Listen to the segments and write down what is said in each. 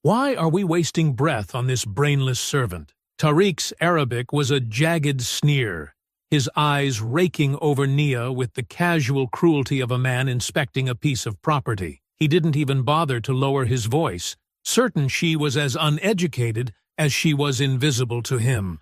Why are we wasting breath on this brainless servant? Tariq's Arabic was a jagged sneer, his eyes raking over Nia with the casual cruelty of a man inspecting a piece of property. He didn't even bother to lower his voice, certain she was as uneducated as she was invisible to him.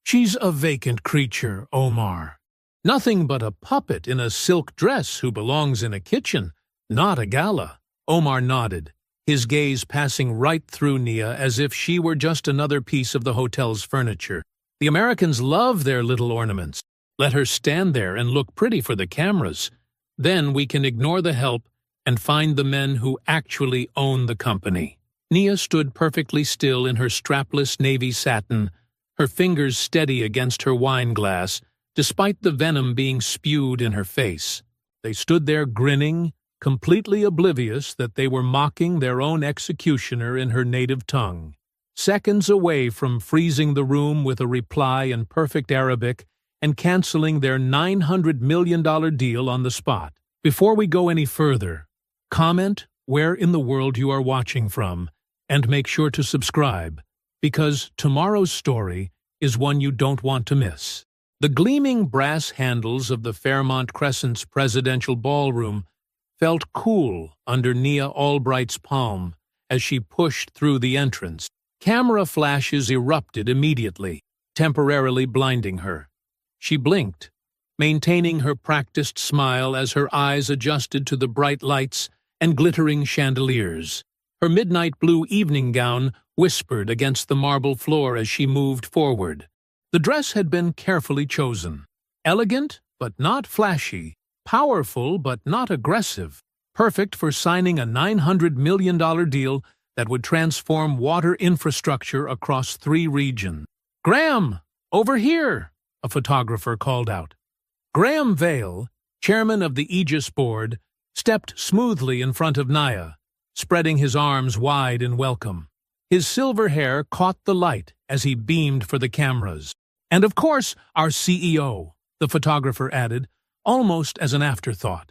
She's a vacant creature, Omar. Nothing but a puppet in a silk dress who belongs in a kitchen, not a gala. Omar nodded, his gaze passing right through Nia as if she were just another piece of the hotel's furniture. The Americans love their little ornaments. Let her stand there and look pretty for the cameras. Then we can ignore the help and find the men who actually own the company. Nia stood perfectly still in her strapless navy satin, her fingers steady against her wine glass, despite the venom being spewed in her face. They stood there grinning, completely oblivious that they were mocking their own executioner in her native tongue. Seconds away from freezing the room with a reply in perfect Arabic and canceling their $900 million deal on the spot. Before we go any further, comment where in the world you are watching from, and make sure to subscribe, because tomorrow's story is one you don't want to miss. The gleaming brass handles of the Fairmont Crescent's presidential ballroom felt cool under Nia Albright's palm as she pushed through the entrance. Camera flashes erupted immediately, temporarily blinding her. She blinked, maintaining her practiced smile as her eyes adjusted to the bright lights and glittering chandeliers. Her midnight blue evening gown whispered against the marble floor as she moved forward. The dress had been carefully chosen. Elegant, but not flashy. Powerful, but not aggressive. Perfect for signing a $900 million deal that would transform water infrastructure across 3 regions. "Graham, over here!" a photographer called out. Graham Vail, chairman of the Aegis board, stepped smoothly in front of Nia, spreading his arms wide in welcome. His silver hair caught the light as he beamed for the cameras. "And of course, our CEO," the photographer added, almost as an afterthought.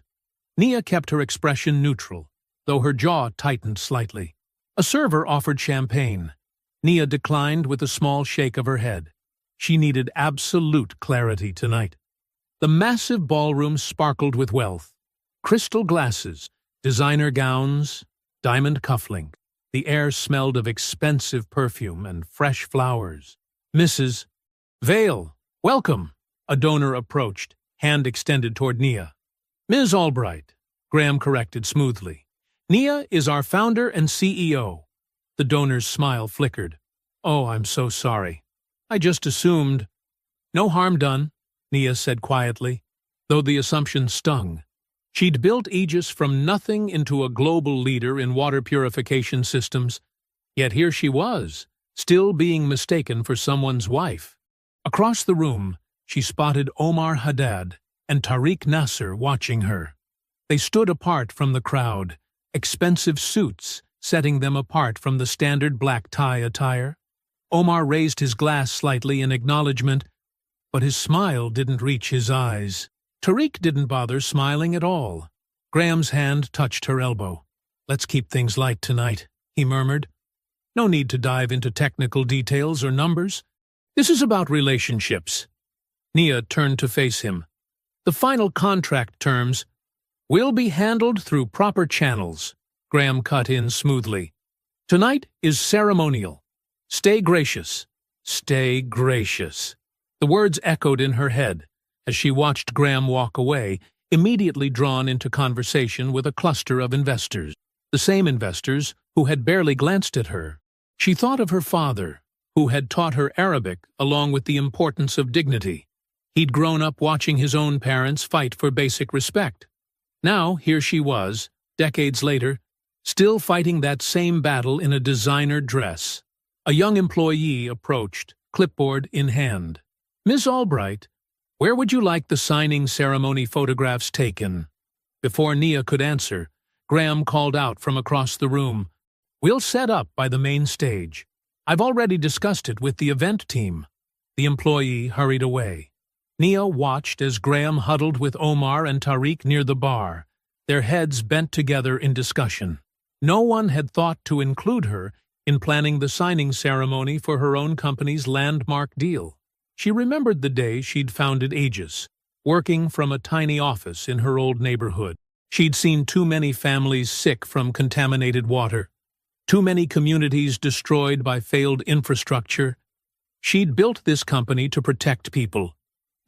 Nia kept her expression neutral, though her jaw tightened slightly. A server offered champagne. Nia declined with a small shake of her head. She needed absolute clarity tonight. The massive ballroom sparkled with wealth. Crystal glasses, designer gowns, diamond cufflinks. The air smelled of expensive perfume and fresh flowers. "Mrs. Vail, welcome," a donor approached, hand extended toward Nia. "Ms. Albright," Graham corrected smoothly. "Nia is our founder and CEO." The donor's smile flickered. "Oh, I'm so sorry. I just assumed—" "No harm done," Nia said quietly, though the assumption stung. She'd built Aegis from nothing into a global leader in water purification systems, yet here she was, still being mistaken for someone's wife. Across the room, she spotted Omar Haddad and Tariq Nasser watching her. They stood apart from the crowd, expensive suits setting them apart from the standard black tie attire. Omar raised his glass slightly in acknowledgement, but his smile didn't reach his eyes. Tariq didn't bother smiling at all. Graham's hand touched her elbow. "Let's keep things light tonight," he murmured. "No need to dive into technical details or numbers. This is about relationships." Nia turned to face him. "The final contract terms will be handled through proper channels," Graham cut in smoothly. "Tonight is ceremonial. Stay gracious. Stay gracious." The words echoed in her head as she watched Graham walk away, immediately drawn into conversation with a cluster of investors. The same investors who had barely glanced at her. She thought of her father, who had taught her Arabic along with the importance of dignity. He'd grown up watching his own parents fight for basic respect. Now, here she was, decades later, still fighting that same battle in a designer dress. A young employee approached, clipboard in hand. "Ms. Albright, where would you like the signing ceremony photographs taken?" Before Nia could answer, Graham called out from across the room, "We'll set up by the main stage. I've already discussed it with the event team." The employee hurried away. Nia watched as Graham huddled with Omar and Tariq near the bar, their heads bent together in discussion. No one had thought to include her in planning the signing ceremony for her own company's landmark deal. She remembered the day she'd founded Aegis, working from a tiny office in her old neighborhood. She'd seen too many families sick from contaminated water, too many communities destroyed by failed infrastructure. She'd built this company to protect people,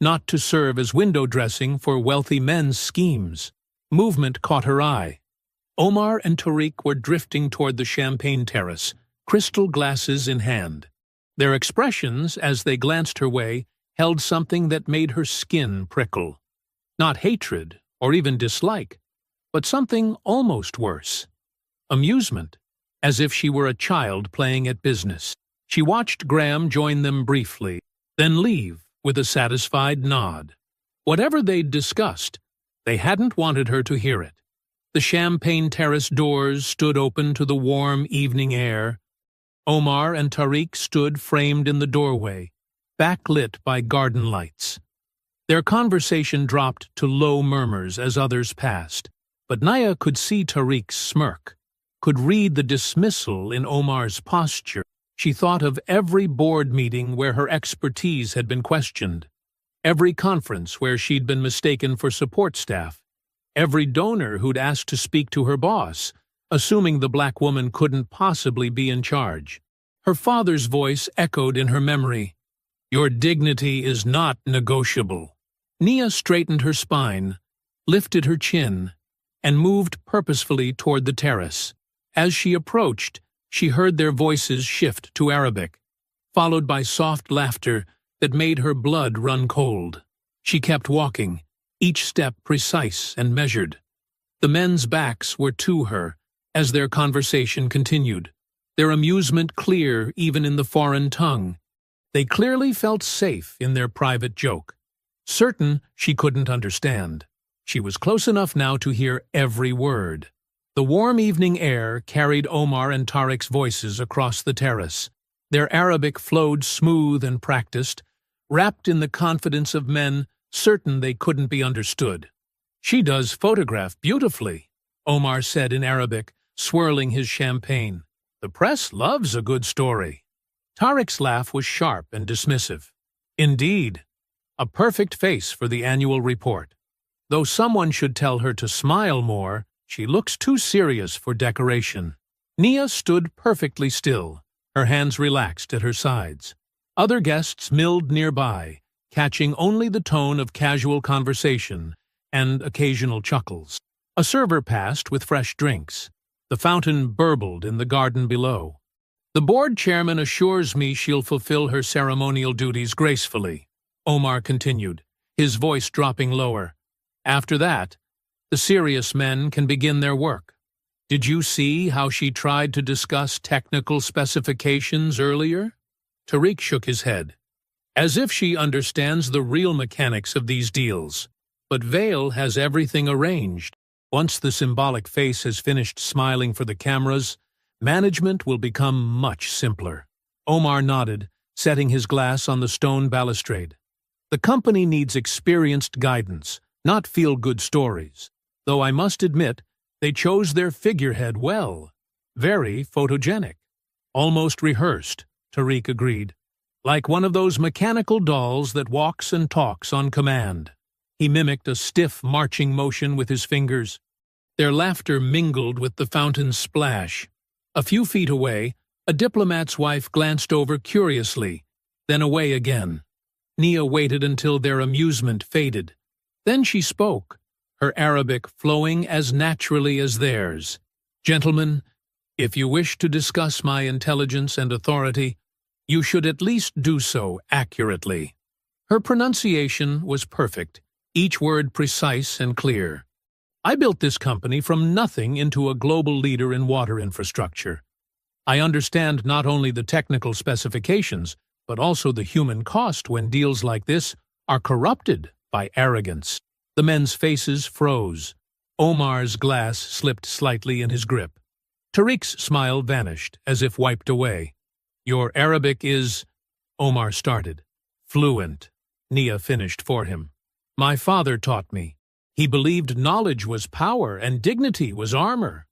not to serve as window dressing for wealthy men's schemes. Movement caught her eye. Omar and Tariq were drifting toward the champagne terrace, crystal glasses in hand. Their expressions, as they glanced her way, held something that made her skin prickle. Not hatred, or even dislike, but something almost worse. Amusement, as if she were a child playing at business. She watched Graham join them briefly, then leave with a satisfied nod. Whatever they'd discussed, they hadn't wanted her to hear it. The champagne terrace doors stood open to the warm evening air. Omar and Tariq stood framed in the doorway, backlit by garden lights. Their conversation dropped to low murmurs as others passed, but Naya could see Tariq's smirk, could read the dismissal in Omar's posture. She thought of every board meeting where her expertise had been questioned, every conference where she'd been mistaken for support staff, every donor who'd asked to speak to her boss, assuming the black woman couldn't possibly be in charge. Her father's voice echoed in her memory. "Your dignity is not negotiable." Nia straightened her spine, lifted her chin, and moved purposefully toward the terrace. As she approached, she heard their voices shift to Arabic, followed by soft laughter that made her blood run cold. She kept walking, each step precise and measured. The men's backs were to her as their conversation continued, their amusement clear even in the foreign tongue. They clearly felt safe in their private joke, certain she couldn't understand. She was close enough now to hear every word. The warm evening air carried Omar and Tariq's voices across the terrace. Their Arabic flowed smooth and practiced, wrapped in the confidence of men certain they couldn't be understood. "She does photograph beautifully," Omar said in Arabic, swirling his champagne. "The press loves a good story." Tariq's laugh was sharp and dismissive. "Indeed, a perfect face for the annual report. Though someone should tell her to smile more, she looks too serious for decoration." Nia stood perfectly still, her hands relaxed at her sides. Other guests milled nearby, catching only the tone of casual conversation and occasional chuckles. A server passed with fresh drinks. The fountain burbled in the garden below. "The board chairman assures me she'll fulfill her ceremonial duties gracefully," Omar continued, his voice dropping lower. "After that, the serious men can begin their work. Did you see how she tried to discuss technical specifications earlier?" Tariq shook his head. "As if she understands the real mechanics of these deals. But Vale has everything arranged. Once the symbolic face has finished smiling for the cameras, management will become much simpler." Omar nodded, setting his glass on the stone balustrade. "The company needs experienced guidance, not feel-good stories. Though I must admit, they chose their figurehead well. Very photogenic." "Almost rehearsed," Tariq agreed. "Like one of those mechanical dolls that walks and talks on command." He mimicked a stiff marching motion with his fingers. Their laughter mingled with the fountain's splash. A few feet away, a diplomat's wife glanced over curiously, then away again. Nia waited until their amusement faded. Then she spoke, her Arabic flowing as naturally as theirs. "Gentlemen, if you wish to discuss my intelligence and authority, you should at least do so accurately." Her pronunciation was perfect, each word precise and clear. "I built this company from nothing into a global leader in water infrastructure. I understand not only the technical specifications, but also the human cost when deals like this are corrupted by arrogance." The men's faces froze. Omar's glass slipped slightly in his grip. Tariq's smile vanished, as if wiped away. "Your Arabic is—" Omar started. "Fluent," Nia finished for him. "My father taught me. He believed knowledge was power and dignity was armor."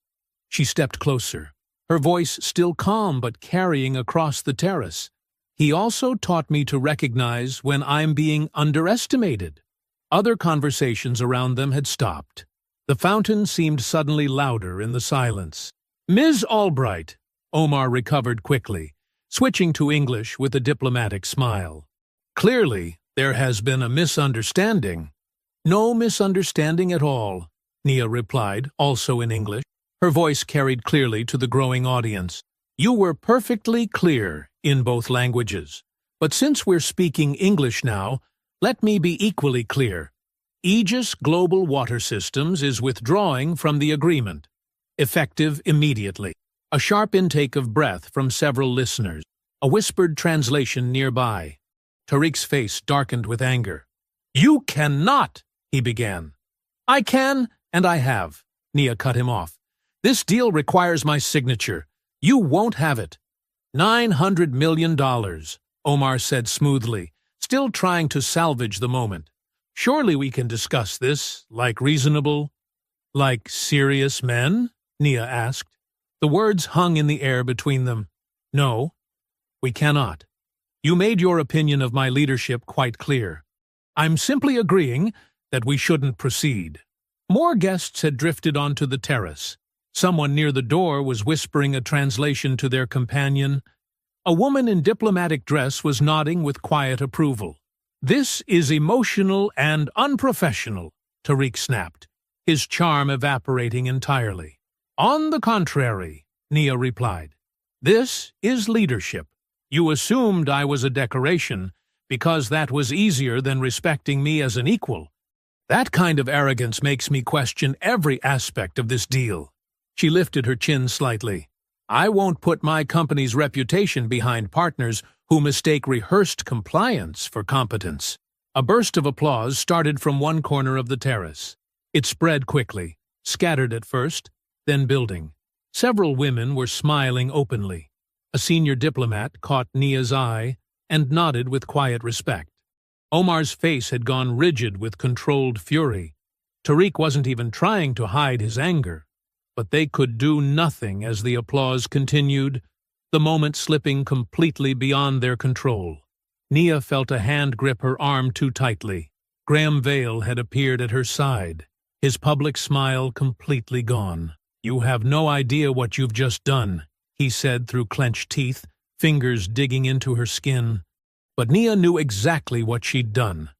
She stepped closer. her voice still calm but carrying across the terrace. "He also taught me to recognize when I'm being underestimated." Other conversations around them had stopped. The fountain seemed suddenly louder in the silence. "Ms. Albright," Omar recovered quickly, switching to English with a diplomatic smile. "Clearly, there has been a misunderstanding." "No misunderstanding at all," Nia replied, also in English. Her voice carried clearly to the growing audience. "You were perfectly clear in both languages. But since we're speaking English now, let me be equally clear. Aegis Global Water Systems is withdrawing from the agreement, effective immediately." A sharp intake of breath from several listeners, a whispered translation nearby. Tariq's face darkened with anger. "You cannot," he began. "I can, and I have," Nia cut him off. "This deal requires my signature. You won't have it." $900 million, Omar said smoothly, still trying to salvage the moment. "Surely we can discuss this, like serious men?" Nia asked. The words hung in the air between them. "No, we cannot. You made your opinion of my leadership quite clear. I'm simply agreeing that we shouldn't proceed." More guests had drifted onto the terrace. Someone near the door was whispering a translation to their companion. A woman in diplomatic dress was nodding with quiet approval. "This is emotional and unprofessional," Tariq snapped, his charm evaporating entirely. "On the contrary," Nia replied, "this is leadership. You assumed I was a decoration because that was easier than respecting me as an equal. That kind of arrogance makes me question every aspect of this deal." She lifted her chin slightly. "I won't put my company's reputation behind partners who mistake rehearsed compliance for competence." A burst of applause started from one corner of the terrace. It spread quickly, scattered at first, then building. Several women were smiling openly. A senior diplomat caught Nia's eye and nodded with quiet respect. Omar's face had gone rigid with controlled fury. Tariq wasn't even trying to hide his anger. But they could do nothing as the applause continued, the moment slipping completely beyond their control. Nia felt a hand grip her arm too tightly. Graham Vale had appeared at her side, his public smile completely gone. "You have no idea what you've just done," he said through clenched teeth, fingers digging into her skin. But Nia knew exactly what she'd done.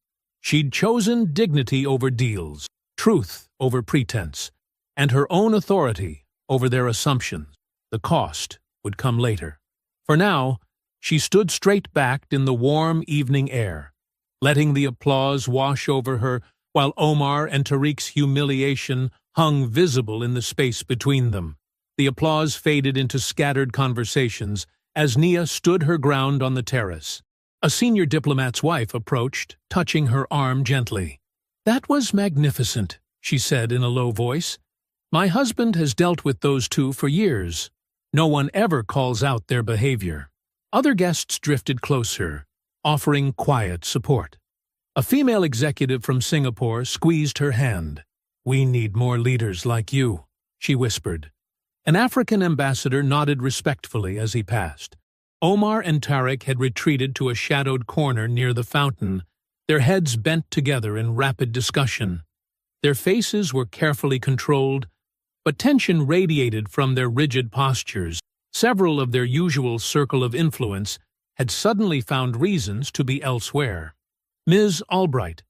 She'd chosen dignity over deals, truth over pretense, and her own authority over their assumptions. The cost would come later. For now, she stood straight-backed in the warm evening air, letting the applause wash over her while Omar and Tariq's humiliation hung visible in the space between them. The applause faded into scattered conversations as Nia stood her ground on the terrace. A senior diplomat's wife approached, touching her arm gently. "That was magnificent," she said in a low voice. "My husband has dealt with those two for years. No one ever calls out their behavior." Other guests drifted closer, offering quiet support. A female executive from Singapore squeezed her hand. "We need more leaders like you," she whispered. An African ambassador nodded respectfully as he passed. Omar and Tariq had retreated to a shadowed corner near the fountain, their heads bent together in rapid discussion. Their faces were carefully controlled, but tension radiated from their rigid postures. Several of their usual circle of influence had suddenly found reasons to be elsewhere. Ms. Albright,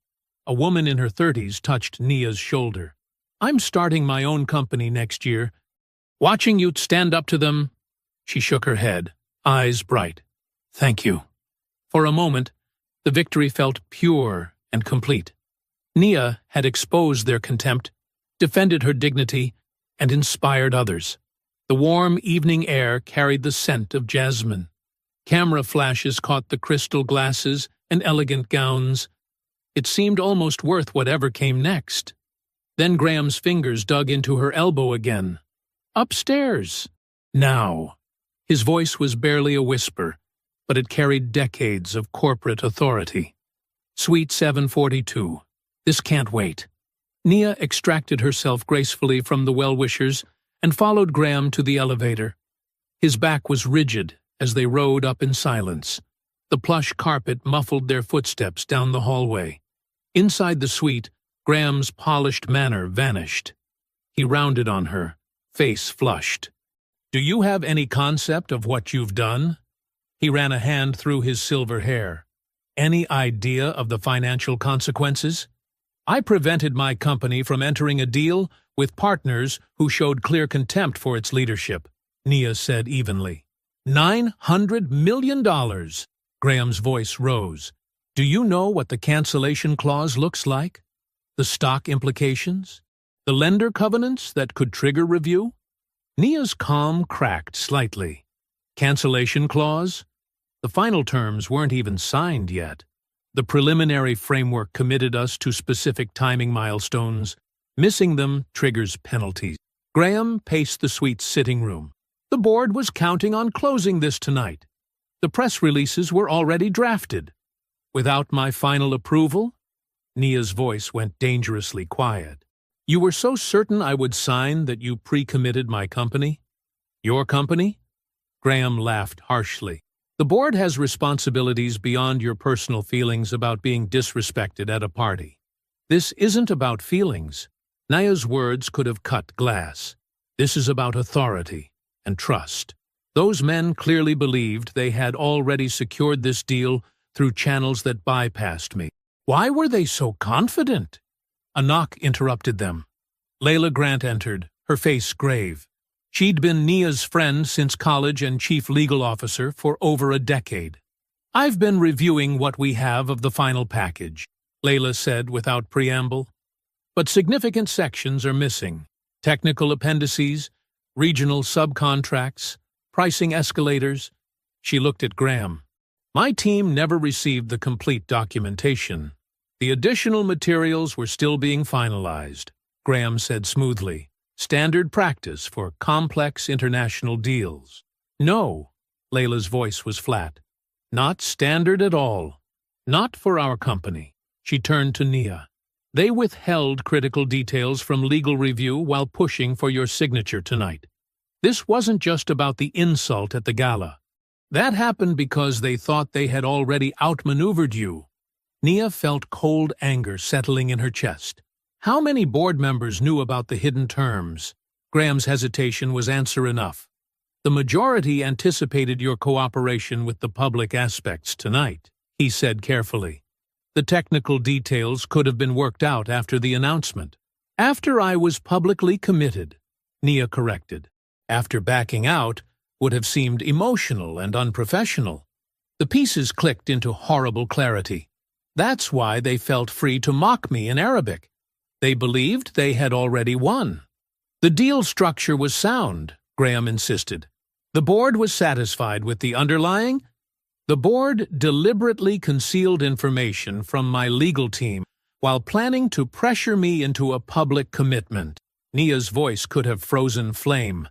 a woman in her 30s, touched Nia's shoulder. "I'm starting my own company next year. Watching you stand up to them." She shook her head, eyes bright. "Thank you." For a moment, the victory felt pure and complete. Nia had exposed their contempt, defended her dignity, and inspired others. The warm evening air carried the scent of jasmine. Camera flashes caught the crystal glasses and elegant gowns. It seemed almost worth whatever came next. Then Graham's fingers dug into her elbow again. "Upstairs. Now." His voice was barely a whisper, but it carried decades of corporate authority. "Suite 742. This can't wait." Nia extracted herself gracefully from the well-wishers and followed Graham to the elevator. His back was rigid as they rode up in silence. The plush carpet muffled their footsteps down the hallway. Inside the suite, Graham's polished manner vanished. He rounded on her, face flushed. "Do you have any concept of what you've done?" He ran a hand through his silver hair. "Any idea of the financial consequences? I prevented my company from entering a deal with partners who showed clear contempt for its leadership," Nia said evenly. $900 million! Graham's voice rose. "Do you know what the cancellation clause looks like? The stock implications? The lender covenants that could trigger review?" Nia's calm cracked slightly. Cancellation clause? The final terms weren't even signed yet. The preliminary framework committed us to specific timing milestones. Missing them triggers penalties. Graham paced the suite's sitting room. "The board was counting on closing this tonight. The press releases were already drafted. Without my final approval?" Nia's voice went dangerously quiet. "You were so certain I would sign that you pre-committed my company?" "Your company?" Graham laughed harshly. "The board has responsibilities beyond your personal feelings about being disrespected at a party. This isn't about feelings." Nia's words could have cut glass. "This is about authority and trust. Those men clearly believed they had already secured this deal through channels that bypassed me. Why were they so confident?" A knock interrupted them. Layla Grant entered, her face grave. She'd been Nia's friend since college and chief legal officer for over a decade. "I've been reviewing what we have of the final package," Layla said without preamble. "But significant sections are missing. Technical appendices, regional subcontracts, pricing escalators." She looked at Graham. "My team never received the complete documentation. The additional materials were still being finalized," Graham said smoothly. "Standard practice for complex international deals." "No," Layla's voice was flat. "Not standard at all. Not for our company." She turned to Nia. "They withheld critical details from legal review while pushing for your signature tonight. This wasn't just about the insult at the gala. That happened because they thought they had already outmaneuvered you." Nia felt cold anger settling in her chest. How many board members knew about the hidden terms? Graham's hesitation was answer enough. "The majority anticipated your cooperation with the public aspects tonight," he said carefully. "The technical details could have been worked out after the announcement." "After I was publicly committed," Nia corrected. "After backing out would have seemed emotional and unprofessional." The pieces clicked into horrible clarity. That's why they felt free to mock me in Arabic. They believed they had already won. "The deal structure was sound," Graham insisted. "The board was satisfied with the underlying." "The board deliberately concealed information from my legal team while planning to pressure me into a public commitment." Nia's voice could have frozen flame.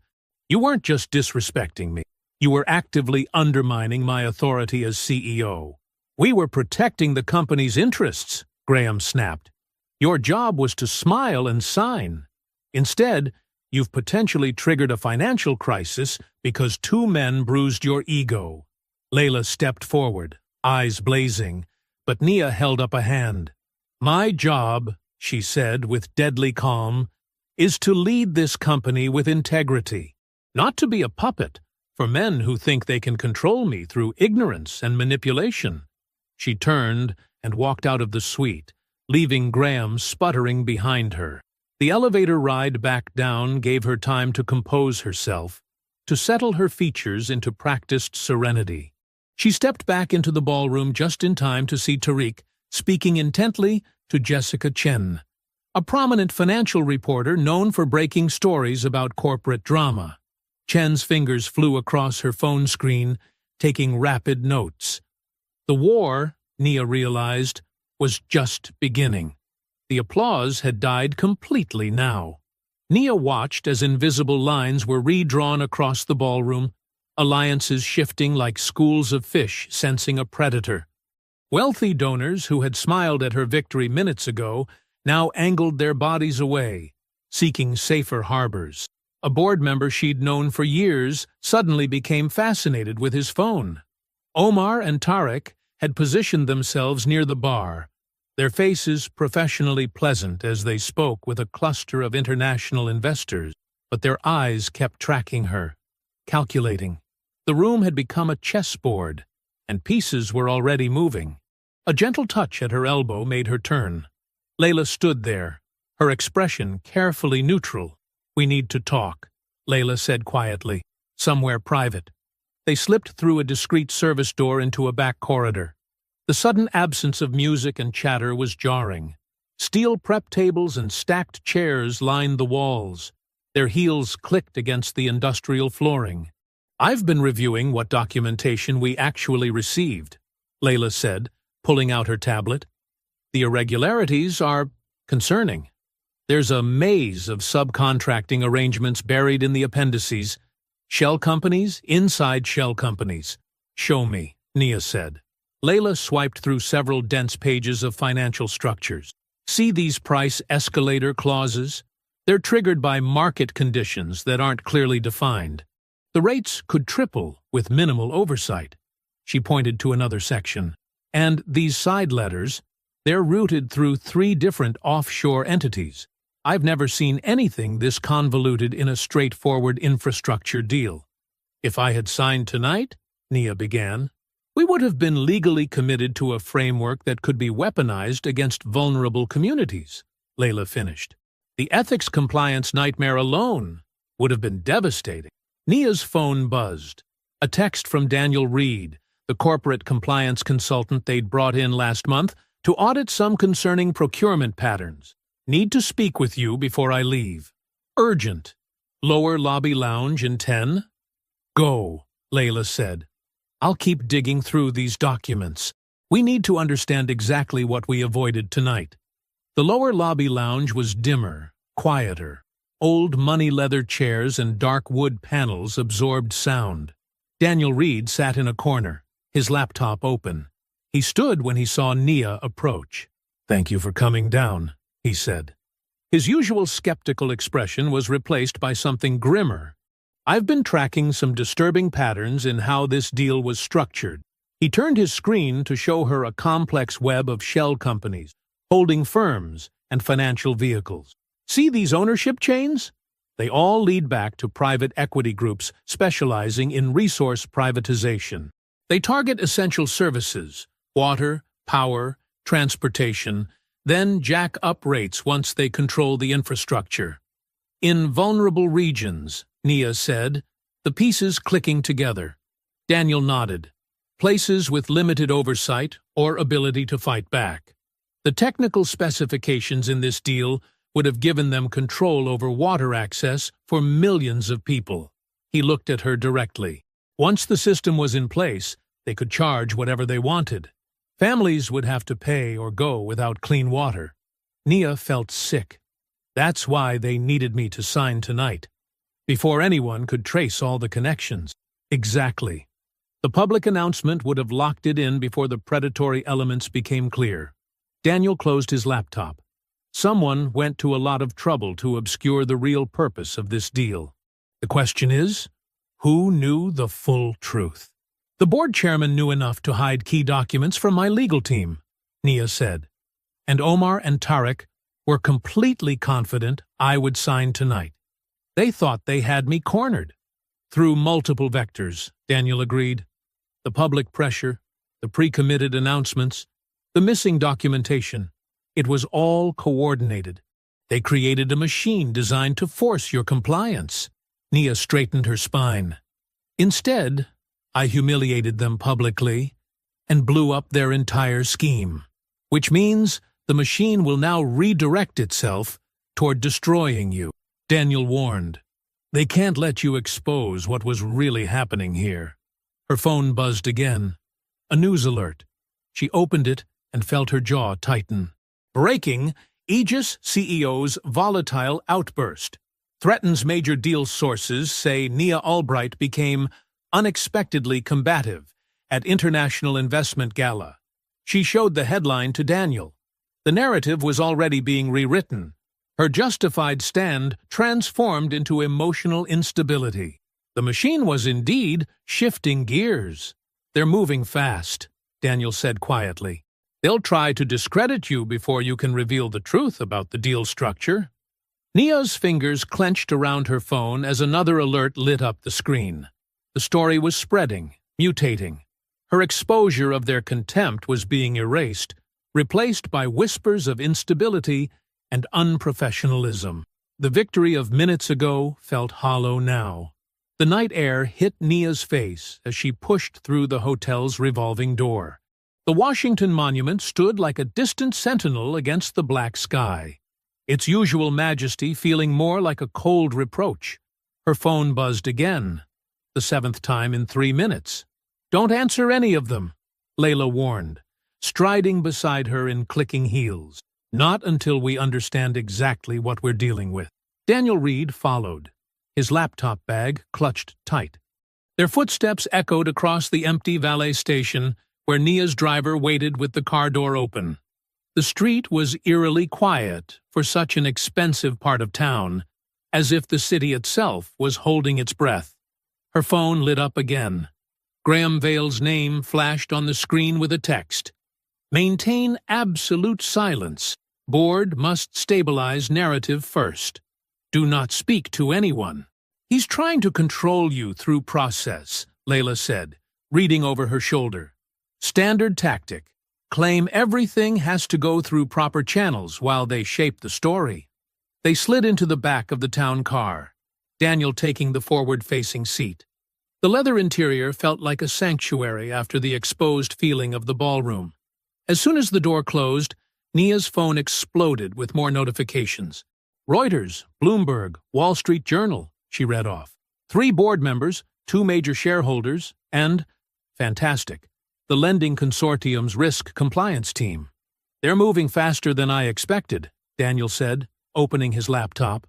"You weren't just disrespecting me. You were actively undermining my authority as CEO. We were protecting the company's interests," Graham snapped. "Your job was to smile and sign. Instead, you've potentially triggered a financial crisis because two men bruised your ego." Layla stepped forward, eyes blazing, but Nia held up a hand. "My job," she said with deadly calm, "is to lead this company with integrity, not to be a puppet for men who think they can control me through ignorance and manipulation." She turned and walked out of the suite, leaving Graham sputtering behind her. The elevator ride back down gave her time to compose herself, to settle her features into practiced serenity. She stepped back into the ballroom just in time to see Tariq speaking intently to Jessica Chen, a prominent financial reporter known for breaking stories about corporate drama. Chen's fingers flew across her phone screen, taking rapid notes. The war, Nia realized, was just beginning. The applause had died completely now. Nia watched as invisible lines were redrawn across the ballroom, alliances shifting like schools of fish sensing a predator. Wealthy donors who had smiled at her victory minutes ago now angled their bodies away, seeking safer harbors. A board member she'd known for years suddenly became fascinated with his phone. Omar and Tariq had positioned themselves near the bar, their faces professionally pleasant as they spoke with a cluster of international investors, but their eyes kept tracking her, calculating. The room had become a chessboard, and pieces were already moving. A gentle touch at her elbow made her turn. Layla stood there, her expression carefully neutral. "We need to talk," Layla said quietly. "Somewhere private." They slipped through a discreet service door into a back corridor. The sudden absence of music and chatter was jarring. Steel prep tables and stacked chairs lined the walls. Their heels clicked against the industrial flooring. "I've been reviewing what documentation we actually received," Layla said, pulling out her tablet. "The irregularities are concerning. There's a maze of subcontracting arrangements buried in the appendices. Shell companies inside shell companies." "Show me," Nia said. Layla swiped through several dense pages of financial structures. "See these price escalator clauses? They're triggered by market conditions that aren't clearly defined. The rates could triple with minimal oversight." She pointed to another section. "And these side letters, they're routed through 3 different offshore entities. I've never seen anything this convoluted in a straightforward infrastructure deal." "If I had signed tonight," Nia began, "we would have been legally committed to a framework that could be weaponized against vulnerable communities," Layla finished. "The ethics compliance nightmare alone would have been devastating." Nia's phone buzzed. A text from Daniel Reed, the corporate compliance consultant they'd brought in last month to audit some concerning procurement patterns. "Need to speak with you before I leave. Urgent. Lower lobby lounge in 10? "Go," Layla said. "I'll keep digging through these documents. We need to understand exactly what we avoided tonight." The lower lobby lounge was dimmer, quieter. Old money-leather chairs and dark wood panels absorbed sound. Daniel Reed sat in a corner, his laptop open. He stood when he saw Nia approach. "Thank you for coming down," he said. His usual skeptical expression was replaced by something grimmer. "I've been tracking some disturbing patterns in how this deal was structured." He turned his screen to show her a complex web of shell companies, holding firms and financial vehicles. "See these ownership chains? They all lead back to private equity groups specializing in resource privatization. They target essential services, water, power, transportation, then jack up rates once they control the infrastructure. In vulnerable regions," Nia said, the pieces clicking together. Daniel nodded. "Places with limited oversight or ability to fight back. The technical specifications in this deal would have given them control over water access for millions of people." He looked at her directly. "Once the system was in place, they could charge whatever they wanted. Families would have to pay or go without clean water." Nia felt sick. "That's why they needed me to sign tonight. Before anyone could trace all the connections." "Exactly. The public announcement would have locked it in before the predatory elements became clear." Daniel closed his laptop. "Someone went to a lot of trouble to obscure the real purpose of this deal. The question is, who knew the full truth?" "The board chairman knew enough to hide key documents from my legal team," Nia said. "And Omar and Tariq were completely confident I would sign tonight. They thought they had me cornered." "Through multiple vectors," Daniel agreed. "The public pressure, the pre-committed announcements, the missing documentation. It was all coordinated. They created a machine designed to force your compliance." Nia straightened her spine. "Instead, I humiliated them publicly and blew up their entire scheme. Which means the machine will now redirect itself toward destroying you," Daniel warned. "They can't let you expose what was really happening here." Her phone buzzed again. A news alert. She opened it and felt her jaw tighten. "Breaking: Aegis CEO's volatile outburst. Threatens major deal sources say Nia Albright became unexpectedly combative at International Investment Gala." She showed the headline to Daniel. The narrative was already being rewritten. Her justified stand transformed into emotional instability. The machine was indeed shifting gears. "They're moving fast," Daniel said quietly. "They'll try to discredit you before you can reveal the truth about the deal structure." Nia's fingers clenched around her phone as another alert lit up the screen. The story was spreading, mutating. Her exposure of their contempt was being erased, replaced by whispers of instability and unprofessionalism. The victory of minutes ago felt hollow now. The night air hit Nia's face as she pushed through the hotel's revolving door. The Washington Monument stood like a distant sentinel against the black sky, its usual majesty feeling more like a cold reproach. Her phone buzzed again, the 7th time in 3 minutes. "Don't answer any of them," Layla warned, striding beside her in clicking heels. "Not until we understand exactly what we're dealing with." Daniel Reed followed, his laptop bag clutched tight. Their footsteps echoed across the empty valet station where Nia's driver waited with the car door open. The street was eerily quiet for such an expensive part of town, as if the city itself was holding its breath. Her phone lit up again. Graham Vale's name flashed on the screen with a text. "Maintain absolute silence. Board must stabilize narrative first. Do not speak to anyone." "He's trying to control you through process," Layla said, reading over her shoulder. "Standard tactic. Claim everything has to go through proper channels while they shape the story." They slid into the back of the town car, Daniel taking the forward-facing seat. The leather interior felt like a sanctuary after the exposed feeling of the ballroom. As soon as the door closed, Nia's phone exploded with more notifications. Reuters, Bloomberg, Wall Street Journal, she read off. 3 board members, 2 major shareholders, and, fantastic, the lending consortium's risk compliance team. "They're moving faster than I expected," Daniel said, opening his laptop.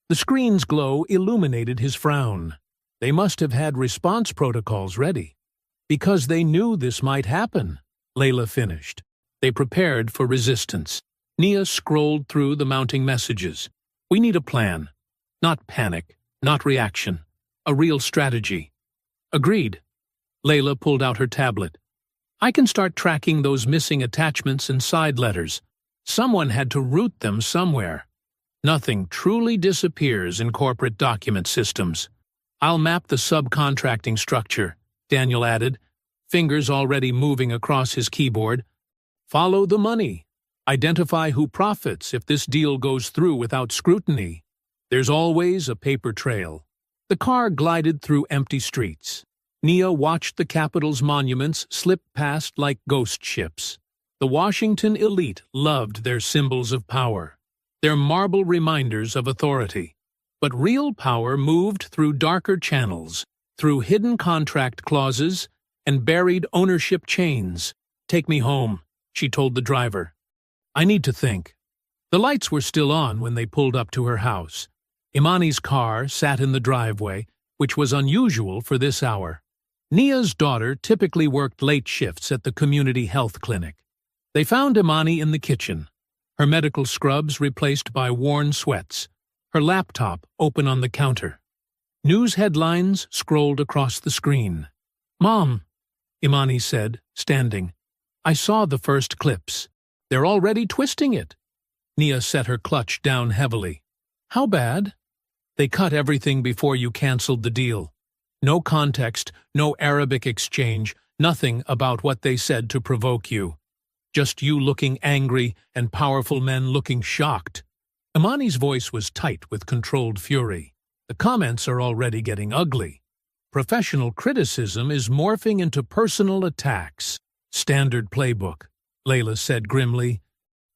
The screen's glow illuminated his frown. They must have had response protocols ready. "Because they knew this might happen," Layla finished. They prepared for resistance. Nia scrolled through the mounting messages. "We need a plan. Not panic, not reaction. A real strategy." "Agreed." Layla pulled out her tablet. "I can start tracking those missing attachments and side letters. Someone had to route them somewhere. Nothing truly disappears in corporate document systems. I'll map the subcontracting structure," Daniel added, fingers already moving across his keyboard. "Follow the money. Identify who profits if this deal goes through without scrutiny. There's always a paper trail." The car glided through empty streets. Nia watched the Capitol's monuments slip past like ghost ships. The Washington elite loved their symbols of power, their marble reminders of authority. But real power moved through darker channels, through hidden contract clauses and buried ownership chains. "Take me home," she told the driver. "I need to think." The lights were still on when they pulled up to her house. Imani's car sat in the driveway, which was unusual for this hour. Nia's daughter typically worked late shifts at the community health clinic. They found Imani in the kitchen, her medical scrubs replaced by worn sweats, her laptop open on the counter. News headlines scrolled across the screen. "Mom," Imani said, standing. "I saw the first clips. They're already twisting it." Nia set her clutch down heavily. "How bad?" "They cut everything before you canceled the deal. No context, no Arabic exchange, nothing about what they said to provoke you. Just you looking angry and powerful men looking shocked." Imani's voice was tight with controlled fury. "The comments are already getting ugly. Professional criticism is morphing into personal attacks." "Standard playbook," Layla said grimly.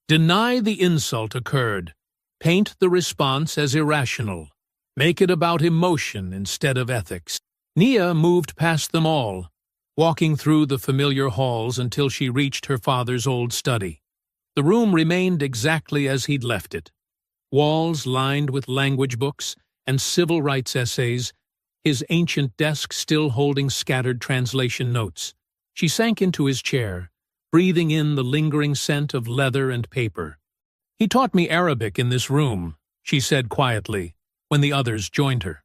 "Deny the insult occurred. Paint the response as irrational. Make it about emotion instead of ethics." Nia moved past them all, walking through the familiar halls until she reached her father's old study. The room remained exactly as he'd left it. Walls lined with language books and civil rights essays, his ancient desk still holding scattered translation notes. She sank into his chair, breathing in the lingering scent of leather and paper. He taught me Arabic in this room, she said quietly, when the others joined her.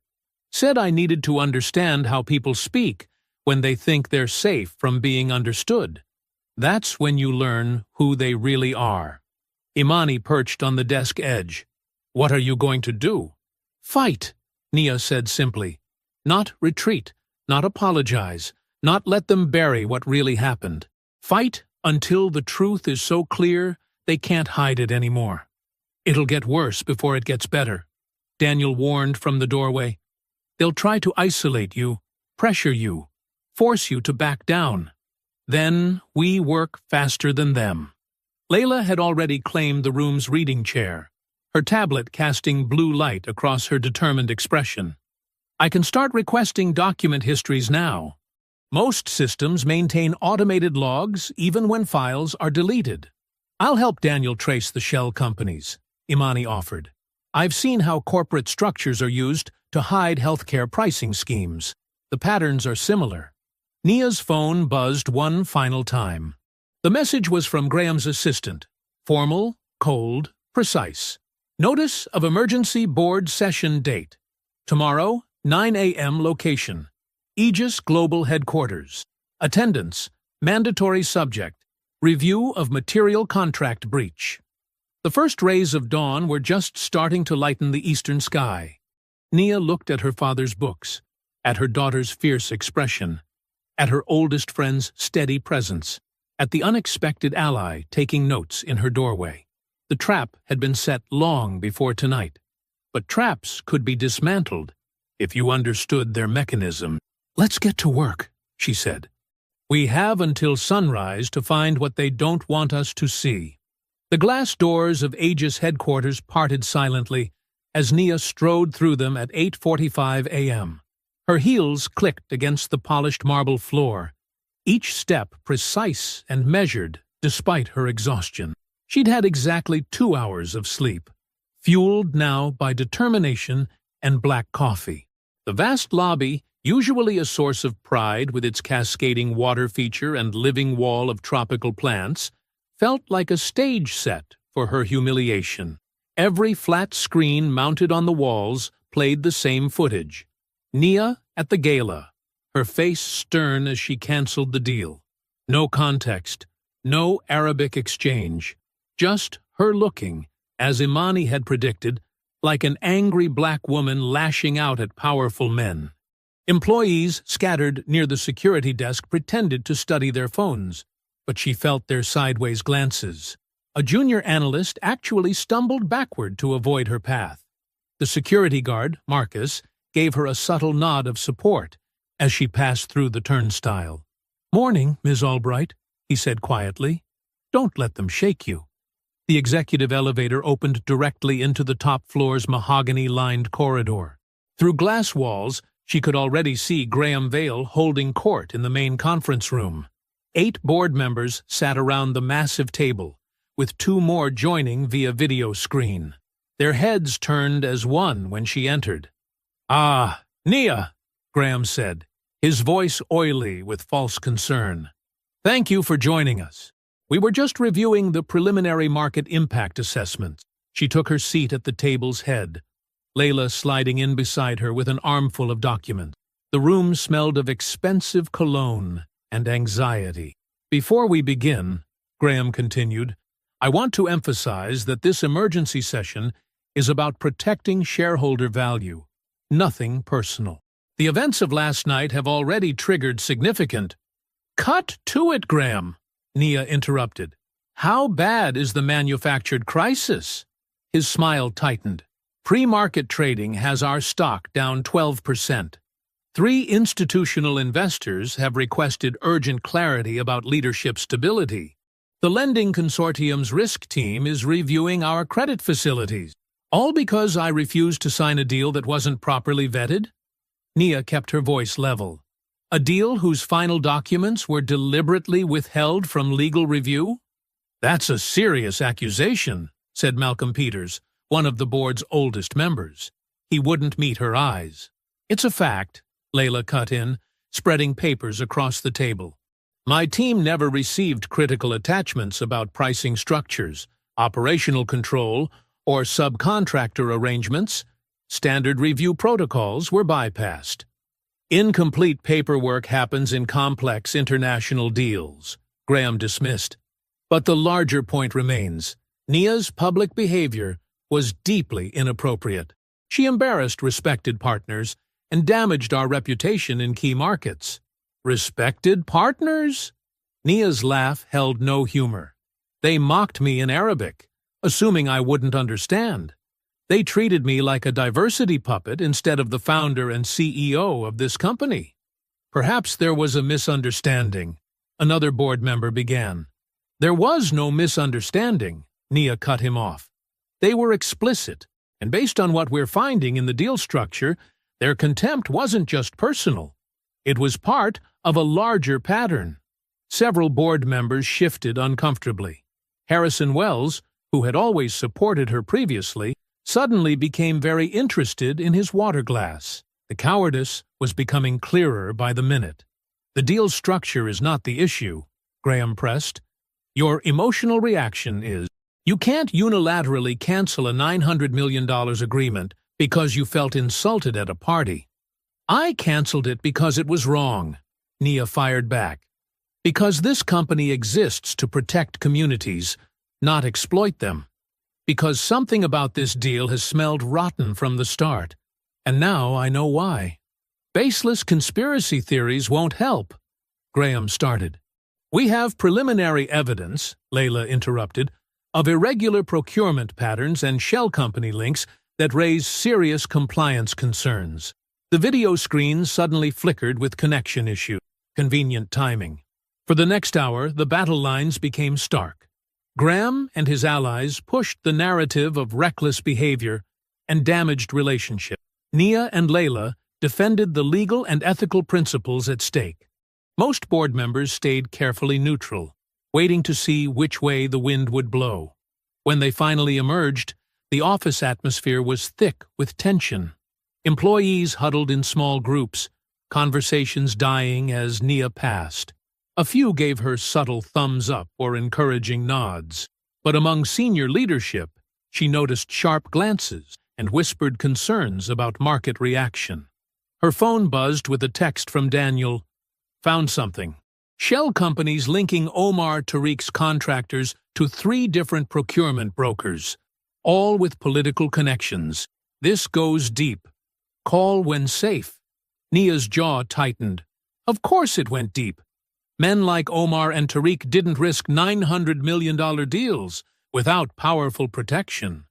Said I needed to understand how people speak when they think they're safe from being understood. That's when you learn who they really are. Imani perched on the desk edge. What are you going to do? Fight, Nia said simply. Not retreat, not apologize, not let them bury what really happened. Fight until the truth is so clear they can't hide it anymore. It'll get worse before it gets better, Daniel warned from the doorway. They'll try to isolate you, pressure you, force you to back down. Then we work faster than them. Layla had already claimed the room's reading chair, her tablet casting blue light across her determined expression. I can start requesting document histories now. Most systems maintain automated logs even when files are deleted. I'll help Daniel trace the shell companies, Imani offered. I've seen how corporate structures are used to hide healthcare pricing schemes. The patterns are similar. Nia's phone buzzed one final time. The message was from Graham's assistant. Formal, cold, precise. Notice of emergency board session date. Tomorrow, 9 a.m. location. Aegis Global Headquarters. Attendance. Mandatory subject. Review of material contract breach. The first rays of dawn were just starting to lighten the eastern sky. Nia looked at her father's books, at her daughter's fierce expression, at her oldest friend's steady presence, at the unexpected ally taking notes in her doorway. The trap had been set long before tonight, but traps could be dismantled if you understood their mechanism. Let's get to work, she said. We have until sunrise to find what they don't want us to see. The glass doors of Aegis headquarters parted silently as Nia strode through them at 8:45 a.m. Her heels clicked against the polished marble floor, each step precise and measured despite her exhaustion. She'd had exactly 2 hours of sleep, fueled now by determination and black coffee. The vast lobby, usually a source of pride with its cascading water feature and living wall of tropical plants, felt like a stage set for her humiliation. Every flat screen mounted on the walls played the same footage. Nia at the gala, her face stern as she canceled the deal. No context, no Arabic exchange, just her looking, as Imani had predicted, like an angry black woman lashing out at powerful men. Employees scattered near the security desk pretended to study their phones, but she felt their sideways glances. A junior analyst actually stumbled backward to avoid her path. The security guard, Marcus, gave her a subtle nod of support as she passed through the turnstile. "Morning, Ms. Albright," he said quietly. "Don't let them shake you." The executive elevator opened directly into the top floor's mahogany-lined corridor. Through glass walls, she could already see Graham Vale holding court in the main conference room. 8 board members sat around the massive table, with 2 more joining via video screen. Their heads turned as one when she entered. "Ah, Nia," Graham said, his voice oily with false concern. "Thank you for joining us. We were just reviewing the preliminary market impact assessment." She took her seat at the table's head, Layla sliding in beside her with an armful of documents. The room smelled of expensive cologne and anxiety. "Before we begin," Graham continued, "I want to emphasize that this emergency session is about protecting shareholder value, nothing personal. The events of last night have already triggered significant—" "Cut to it, Graham," Nia interrupted. "How bad is the manufactured crisis?" His smile tightened. "Pre-market trading has our stock down 12%. 3 institutional investors have requested urgent clarity about leadership stability. The lending consortium's risk team is reviewing our credit facilities. All because I refused to sign a deal that wasn't properly vetted?" Nia kept her voice level. "A deal whose final documents were deliberately withheld from legal review?" "That's a serious accusation," said Malcolm Peters, one of the board's oldest members. He wouldn't meet her eyes. "It's a fact," Layla cut in, spreading papers across the table. "My team never received critical attachments about pricing structures, Operational control or subcontractor arrangements, standard review protocols were bypassed. Incomplete paperwork happens in complex international deals, Graham dismissed. But the larger point remains. Nia's public behavior was deeply inappropriate. She embarrassed respected partners and damaged our reputation in key markets. Respected partners? Nia's laugh held no humor. They mocked me in Arabic, assuming I wouldn't understand. They treated me like a diversity puppet instead of the founder and CEO of this company. Perhaps there was a misunderstanding, another board member began. There was no misunderstanding, Nia cut him off. They were explicit, and based on what we're finding in the deal structure, their contempt wasn't just personal. It was part of a larger pattern. Several board members shifted uncomfortably. Harrison Wells, who had always supported her previously, suddenly became very interested in his water glass. The cowardice was becoming clearer by the minute. The deal structure is not the issue, Graham pressed. Your emotional reaction is. You can't unilaterally cancel a $900 million agreement because you felt insulted at a party. I canceled it because it was wrong, Nia fired back. Because this company exists to protect communities, not exploit them. Because something about this deal has smelled rotten from the start. And now I know why. Baseless conspiracy theories won't help, Graham started. We have preliminary evidence, Layla interrupted, of irregular procurement patterns and shell company links that raise serious compliance concerns. The video screen suddenly flickered with connection issues. Convenient timing. For the next hour, the battle lines became stark. Graham and his allies pushed the narrative of reckless behavior and damaged relationships. Nia and Layla defended the legal and ethical principles at stake. Most board members stayed carefully neutral, waiting to see which way the wind would blow. When they finally emerged, the office atmosphere was thick with tension. Employees huddled in small groups, conversations dying as Nia passed. A few gave her subtle thumbs up or encouraging nods, but among senior leadership, she noticed sharp glances and whispered concerns about market reaction. Her phone buzzed with a text from Daniel. Found something. Shell companies linking Omar Tariq's contractors to 3 different procurement brokers, all with political connections. This goes deep. Call when safe. Nia's jaw tightened. Of course it went deep. Men like Omar and Tariq didn't risk $900 million deals without powerful protection.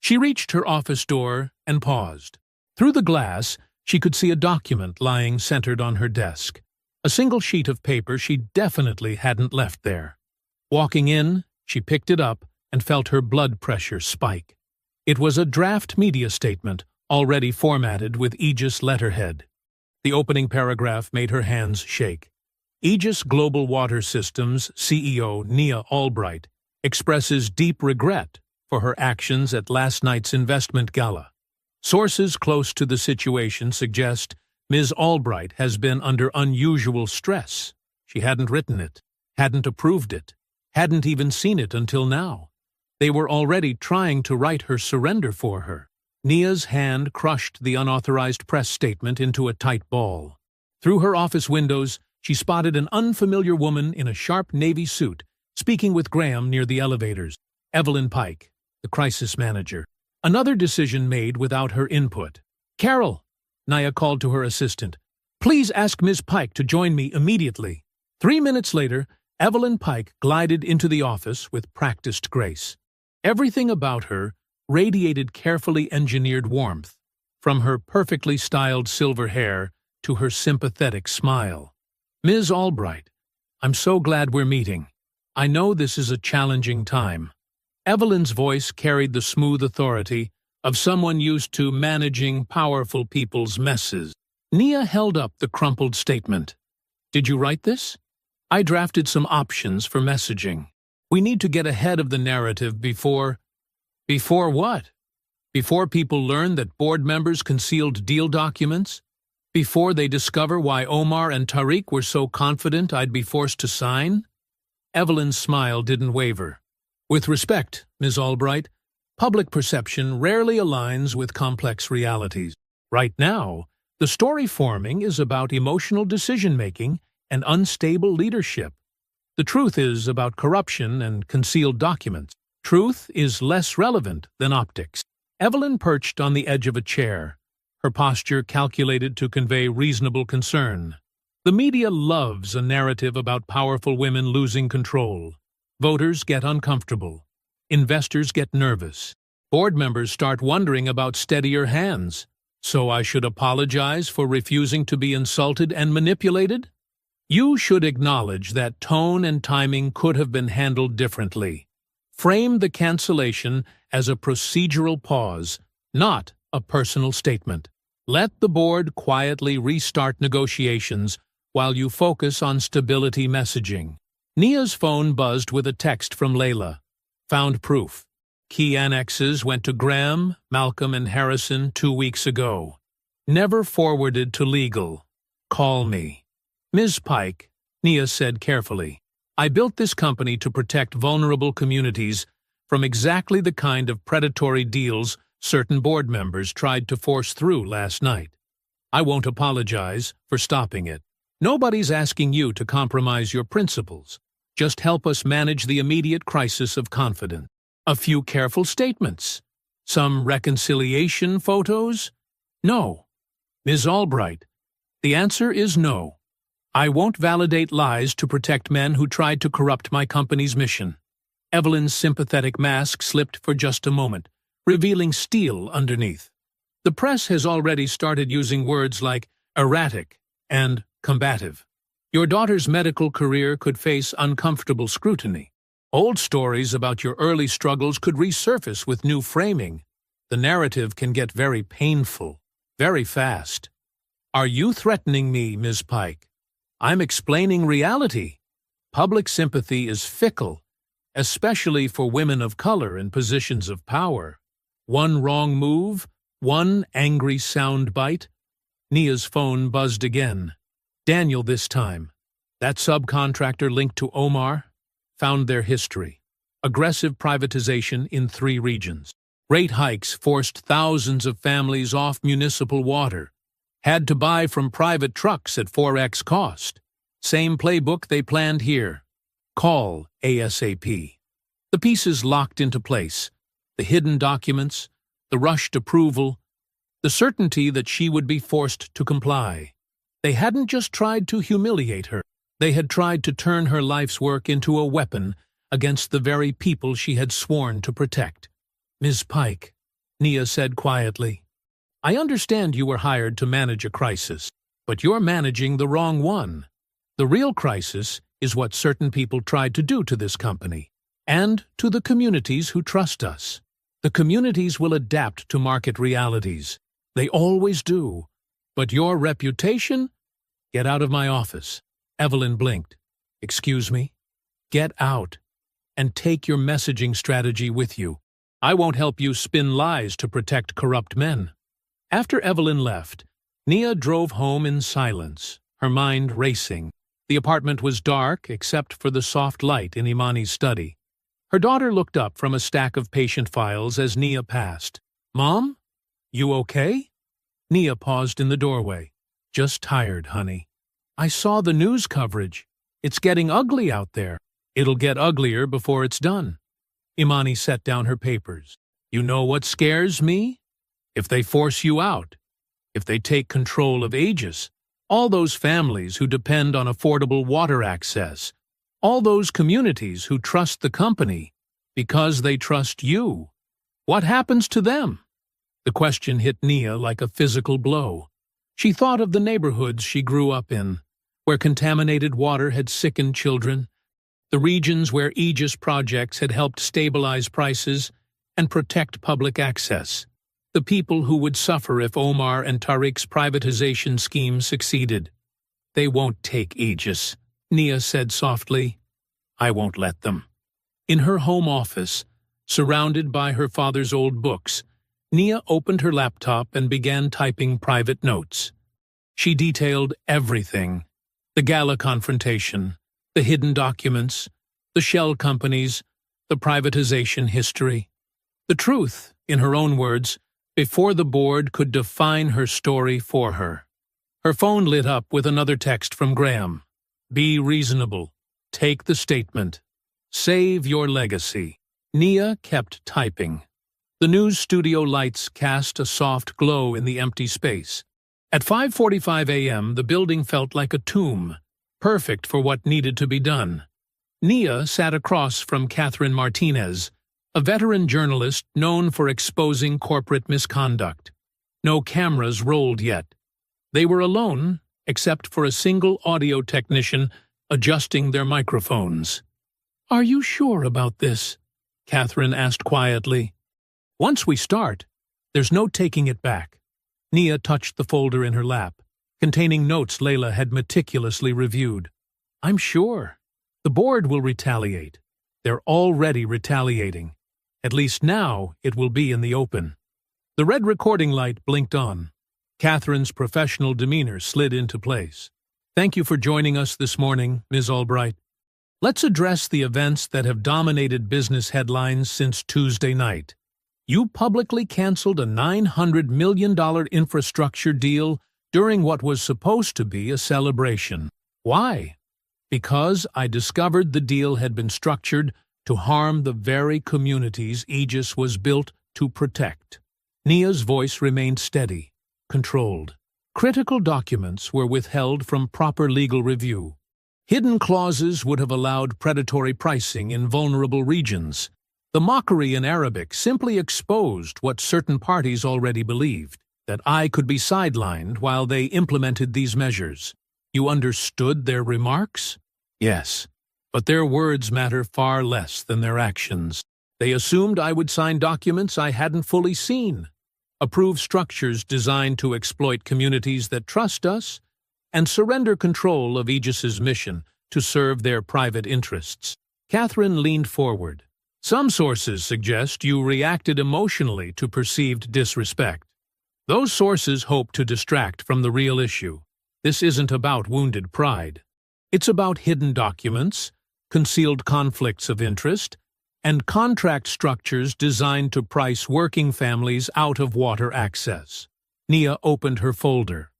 She reached her office door and paused. Through the glass, she could see a document lying centered on her desk. A single sheet of paper she definitely hadn't left there. Walking in, she picked it up and felt her blood pressure spike. It was a draft media statement, already formatted with Aegis letterhead. The opening paragraph made her hands shake. Aegis Global Water Systems CEO Nia Albright expresses deep regret for her actions at last night's investment gala. Sources close to the situation suggest Ms. Albright has been under unusual stress. She hadn't written it, hadn't approved it, hadn't even seen it until now. They were already trying to write her surrender for her. Nia's hand crushed the unauthorized press statement into a tight ball. Through her office windows, she spotted an unfamiliar woman in a sharp navy suit, speaking with Graham near the elevators. Evelyn Pike, the crisis manager. Another decision made without her input. Carol, Nia called to her assistant. Please ask Ms. Pike to join me immediately. 3 minutes later, Evelyn Pike glided into the office with practiced grace. Everything about her radiated carefully engineered warmth, from her perfectly styled silver hair to her sympathetic smile. Ms. Albright, I'm so glad we're meeting. I know this is a challenging time. Evelyn's voice carried the smooth authority of someone used to managing powerful people's messes. Nia held up the crumpled statement. Did you write this? I drafted some options for messaging. We need to get ahead of the narrative before... Before what? Before people learn that board members concealed deal documents? Before they discover why Omar and Tariq were so confident I'd be forced to sign? Evelyn's smile didn't waver. With respect, Ms. Albright, public perception rarely aligns with complex realities. Right now, the story forming is about emotional decision-making and unstable leadership. The truth is about corruption and concealed documents. Truth is less relevant than optics. Evelyn perched on the edge of a chair, her posture calculated to convey reasonable concern. The media loves a narrative about powerful women losing control. Voters get uncomfortable. Investors get nervous. Board members start wondering about steadier hands. So I should apologize for refusing to be insulted and manipulated? You should acknowledge that tone and timing could have been handled differently. Frame the cancellation as a procedural pause, not a personal statement. Let the board quietly restart negotiations while you focus on stability messaging. Nia's phone buzzed with a text from Layla. Found proof. Key annexes went to Graham, Malcolm, and Harrison 2 weeks ago. Never forwarded to legal. Call me. Ms. Pike, Nia said carefully, I built this company to protect vulnerable communities from exactly the kind of predatory deals certain board members tried to force through last night. I won't apologize for stopping it. Nobody's asking you to compromise your principles. Just help us manage the immediate crisis of confidence. A few careful statements. Some reconciliation photos? No. Ms. Albright, the answer is no. I won't validate lies to protect men who tried to corrupt my company's mission. Evelyn's sympathetic mask slipped for just a moment, revealing steel underneath. The press has already started using words like erratic and combative. Your daughter's medical career could face uncomfortable scrutiny. Old stories about your early struggles could resurface with new framing. The narrative can get very painful, very fast. Are you threatening me, Ms. Pike? I'm explaining reality. Public sympathy is fickle, especially for women of color in positions of power. One wrong move, one angry soundbite. Nia's phone buzzed again. Daniel this time. That subcontractor linked to Omar found their history. Aggressive privatization in 3 regions. Rate hikes forced thousands of families off municipal water. Had to buy from private trucks at 4x cost. Same playbook they planned here. Call ASAP. The pieces locked into place. The hidden documents, the rushed approval, the certainty that she would be forced to comply. They hadn't just tried to humiliate her. They had tried to turn her life's work into a weapon against the very people she had sworn to protect. Ms. Pike, Nia said quietly, I understand you were hired to manage a crisis, but you're managing the wrong one. The real crisis is what certain people tried to do to this company, and to the communities who trust us. The communities will adapt to market realities. They always do. But your reputation? Get out of my office. Evelyn blinked. Excuse me? Get out. And take your messaging strategy with you. I won't help you spin lies to protect corrupt men. After Evelyn left, Nia drove home in silence, her mind racing. The apartment was dark except for the soft light in Imani's study. Her daughter looked up from a stack of patient files as Nia passed. Mom? You okay? Nia paused in the doorway. Just tired, honey. I saw the news coverage. It's getting ugly out there. It'll get uglier before it's done. Imani set down her papers. You know what scares me? If they force you out. If they take control of Aegis. All those families who depend on affordable water access. All those communities who trust the company because they trust you. What happens to them? The question hit Nia like a physical blow. She thought of the neighborhoods she grew up in, where contaminated water had sickened children, the regions where Aegis projects had helped stabilize prices and protect public access, the people who would suffer if Omar and Tariq's privatization scheme succeeded. They won't take Aegis, Nia said softly. I won't let them. In her home office, surrounded by her father's old books, Nia opened her laptop and began typing private notes. She detailed everything: the gala confrontation, the hidden documents, the shell companies, the privatization history. The truth, in her own words, before the board could define her story for her. Her phone lit up with another text from Graham. Be reasonable. Take the statement. Save your legacy. Nia kept typing. The news studio lights cast a soft glow in the empty space. At 5:45 a.m., the building felt like a tomb, perfect for what needed to be done. Nia sat across from Catherine Martinez, a veteran journalist known for exposing corporate misconduct. No cameras rolled yet. They were alone, except for a single audio technician adjusting their microphones. "Are you sure about this?" Catherine asked quietly. "Once we start, there's no taking it back." Nia touched the folder in her lap, containing notes Layla had meticulously reviewed. "I'm sure. The board will retaliate. They're already retaliating. At least now it will be in the open." The red recording light blinked on. Catherine's professional demeanor slid into place. "Thank you for joining us this morning, Ms. Albright. Let's address the events that have dominated business headlines since Tuesday night. You publicly canceled a $900 million infrastructure deal during what was supposed to be a celebration. Why? Because I discovered the deal had been structured to harm the very communities Aegis was built to protect." Nia's voice remained steady, controlled. Critical documents were withheld from proper legal review. Hidden clauses would have allowed predatory pricing in vulnerable regions. The mockery in Arabic simply exposed what certain parties already believed, that I could be sidelined while they implemented these measures. You understood their remarks? Yes, but their words matter far less than their actions. They assumed I would sign documents I hadn't fully seen, approve structures designed to exploit communities that trust us, and surrender control of Aegis's mission to serve their private interests. Catherine leaned forward. "Some sources suggest you reacted emotionally to perceived disrespect. Those sources hope to distract from the real issue. This isn't about wounded pride. It's about hidden documents, concealed conflicts of interest, and contract structures designed to price working families out of water access." Nia opened her folder.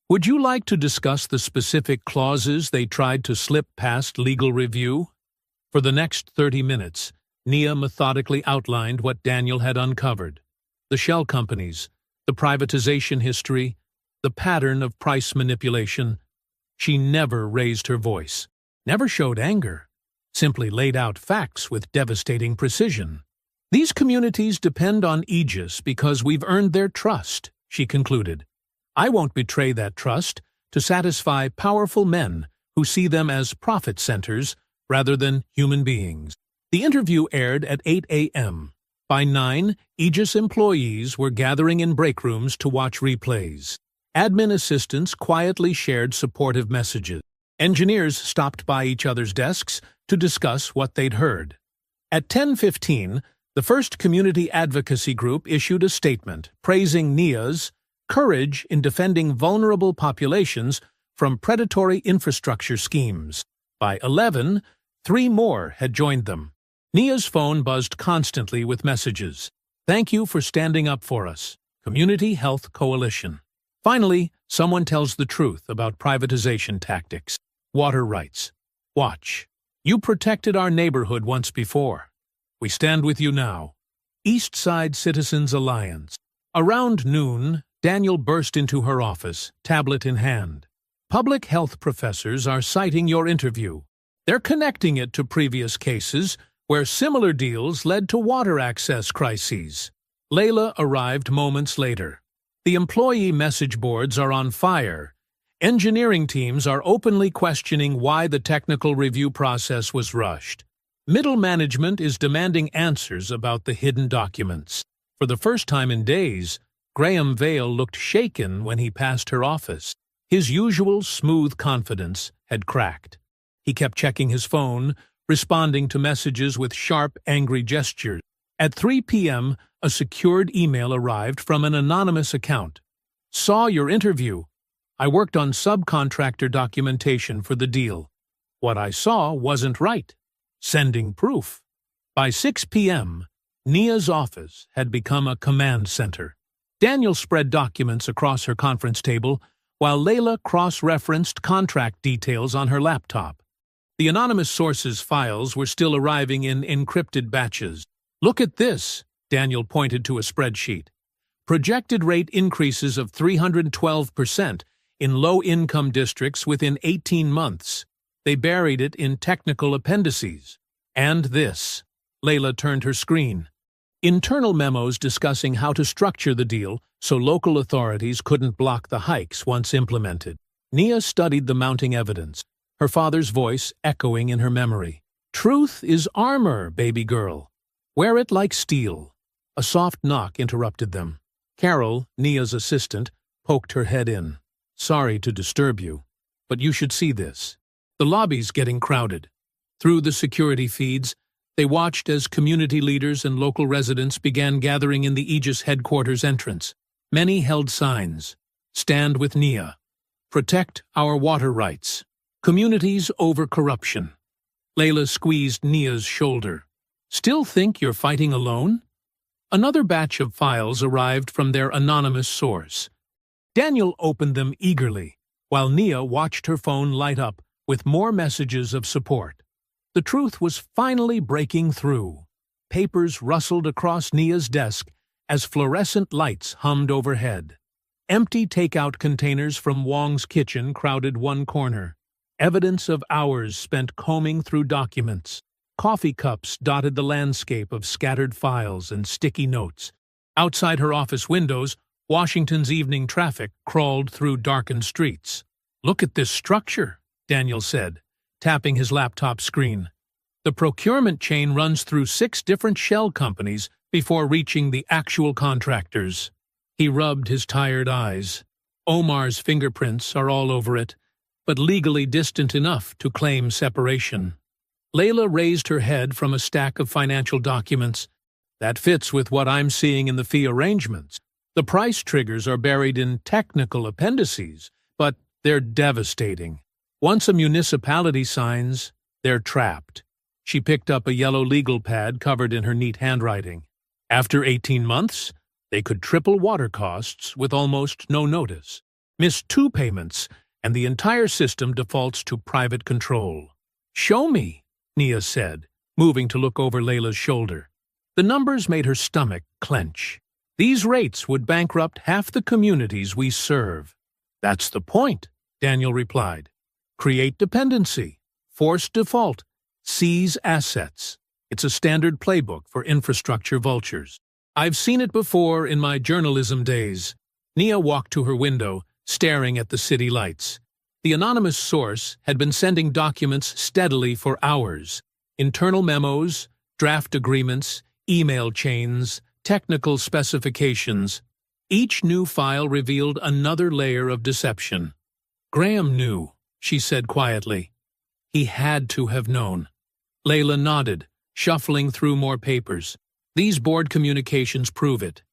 "Would you like to discuss the specific clauses they tried to slip past legal review?" For the next 30 minutes, Nia methodically outlined what Daniel had uncovered: the shell companies, the privatization history, the pattern of price manipulation. She never raised her voice, never showed anger, simply laid out facts with devastating precision. "These communities depend on Aegis because we've earned their trust," she concluded. "I won't betray that trust to satisfy powerful men who see them as profit centers rather than human beings." The interview aired at 8 a.m. By 9, Aegis employees were gathering in break rooms to watch replays. Admin assistants quietly shared supportive messages. Engineers stopped by each other's desks to discuss what they'd heard. At 10:15, the first community advocacy group issued a statement praising Nia's courage in defending vulnerable populations from predatory infrastructure schemes. By 11, 3 more had joined them. Nia's phone buzzed constantly with messages. "Thank you for standing up for us. Community Health Coalition." Finally, someone tells the truth about privatization tactics. Water rights. "Watch. You protected our neighborhood once before. We stand with you now." East Side Citizens Alliance. Around noon, Daniel burst into her office, tablet in hand. "Public health professors are citing your interview. They're connecting it to previous cases where similar deals led to water access crises." Layla arrived moments later. "The employee message boards are on fire. Engineering teams are openly questioning why the technical review process was rushed. Middle management is demanding answers about the hidden documents." For the first time in days, Graham Vale looked shaken when he passed her office. His usual smooth confidence had cracked. He kept checking his phone, responding to messages with sharp, angry gestures. At 3 p.m., a secured email arrived from an anonymous account. "Saw your interview. I worked on subcontractor documentation for the deal. What I saw wasn't right. Sending proof." By 6 p.m., Nia's office had become a command center. Daniel spread documents across her conference table, while Layla cross-referenced contract details on her laptop. The anonymous source's files were still arriving in encrypted batches. "Look at this," Daniel pointed to a spreadsheet. "Projected rate increases of 312% in low-income districts within 18 months. They buried it in technical appendices. And this." Layla turned her screen. Internal memos discussing how to structure the deal so local authorities couldn't block the hikes once implemented. Nia studied the mounting evidence, her father's voice echoing in her memory. "Truth is armor, baby girl. Wear it like steel." A soft knock interrupted them. Carol, Nia's assistant, poked her head in. "Sorry to disturb you, but you should see this." The lobby's getting crowded. Through the security feeds, they watched as community leaders and local residents began gathering in the Aegis headquarters entrance. Many held signs. "Stand with Nia. Protect our water rights. Communities over corruption." Layla squeezed Nia's shoulder. "Still think you're fighting alone?" Another batch of files arrived from their anonymous source. Daniel opened them eagerly, while Nia watched her phone light up with more messages of support. The truth was finally breaking through. Papers rustled across Nia's desk as fluorescent lights hummed overhead. Empty takeout containers from Wong's kitchen crowded one corner. Evidence of hours spent combing through documents. Coffee cups dotted the landscape of scattered files and sticky notes. Outside her office windows, Washington's evening traffic crawled through darkened streets. "Look at this structure," Daniel said, tapping his laptop screen. "The procurement chain runs through 6 different shell companies before reaching the actual contractors." He rubbed his tired eyes. Omar's fingerprints are all over it, but legally distant enough to claim separation. Layla raised her head from a stack of financial documents. "That fits with what I'm seeing in the fee arrangements. The price triggers are buried in technical appendices, but they're devastating. Once a municipality signs, they're trapped." She picked up a yellow legal pad covered in her neat handwriting. "After 18 months, they could triple water costs with almost no notice. Miss 2 payments, and the entire system defaults to private control." "Show me," Nia said, moving to look over Layla's shoulder. The numbers made her stomach clench. "These rates would bankrupt half the communities we serve." "That's the point," Daniel replied. "Create dependency, force default, seize assets. It's a standard playbook for infrastructure vultures. I've seen it before in my journalism days." Nia walked to her window, staring at the city lights. The anonymous source had been sending documents steadily for hours. Internal memos, draft agreements, email chains, technical specifications. Each new file revealed another layer of deception. "Graham knew," she said quietly. "He had to have known." Layla nodded, shuffling through more papers. "These board communications prove it.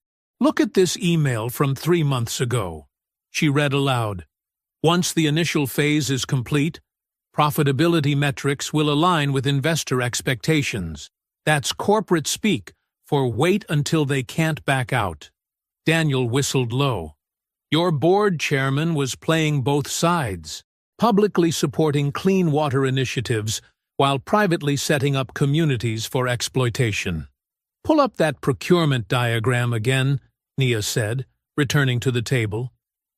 Look at this email from 3 months ago." She read aloud. "Once the initial phase is complete, profitability metrics will align with investor expectations. That's corporate speak for wait until they can't back out." Daniel whistled low. "Your board chairman was playing both sides, publicly supporting clean water initiatives while privately setting up communities for exploitation." "Pull up that procurement diagram again," Nia said, returning to the table.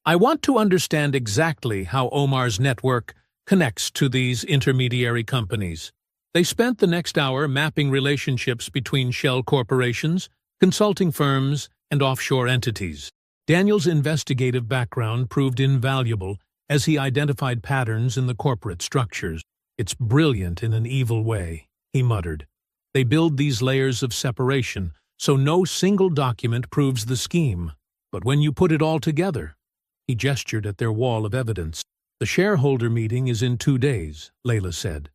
"I want to understand exactly how Omar's network connects to these intermediary companies." They spent the next hour mapping relationships between shell corporations, consulting firms, and offshore entities. Daniel's investigative background proved invaluable as he identified patterns in the corporate structures. "It's brilliant in an evil way," he muttered. "They build these layers of separation, so no single document proves the scheme. But when you put it all together—" He gestured at their wall of evidence. "The shareholder meeting is in 2 days," Layla said.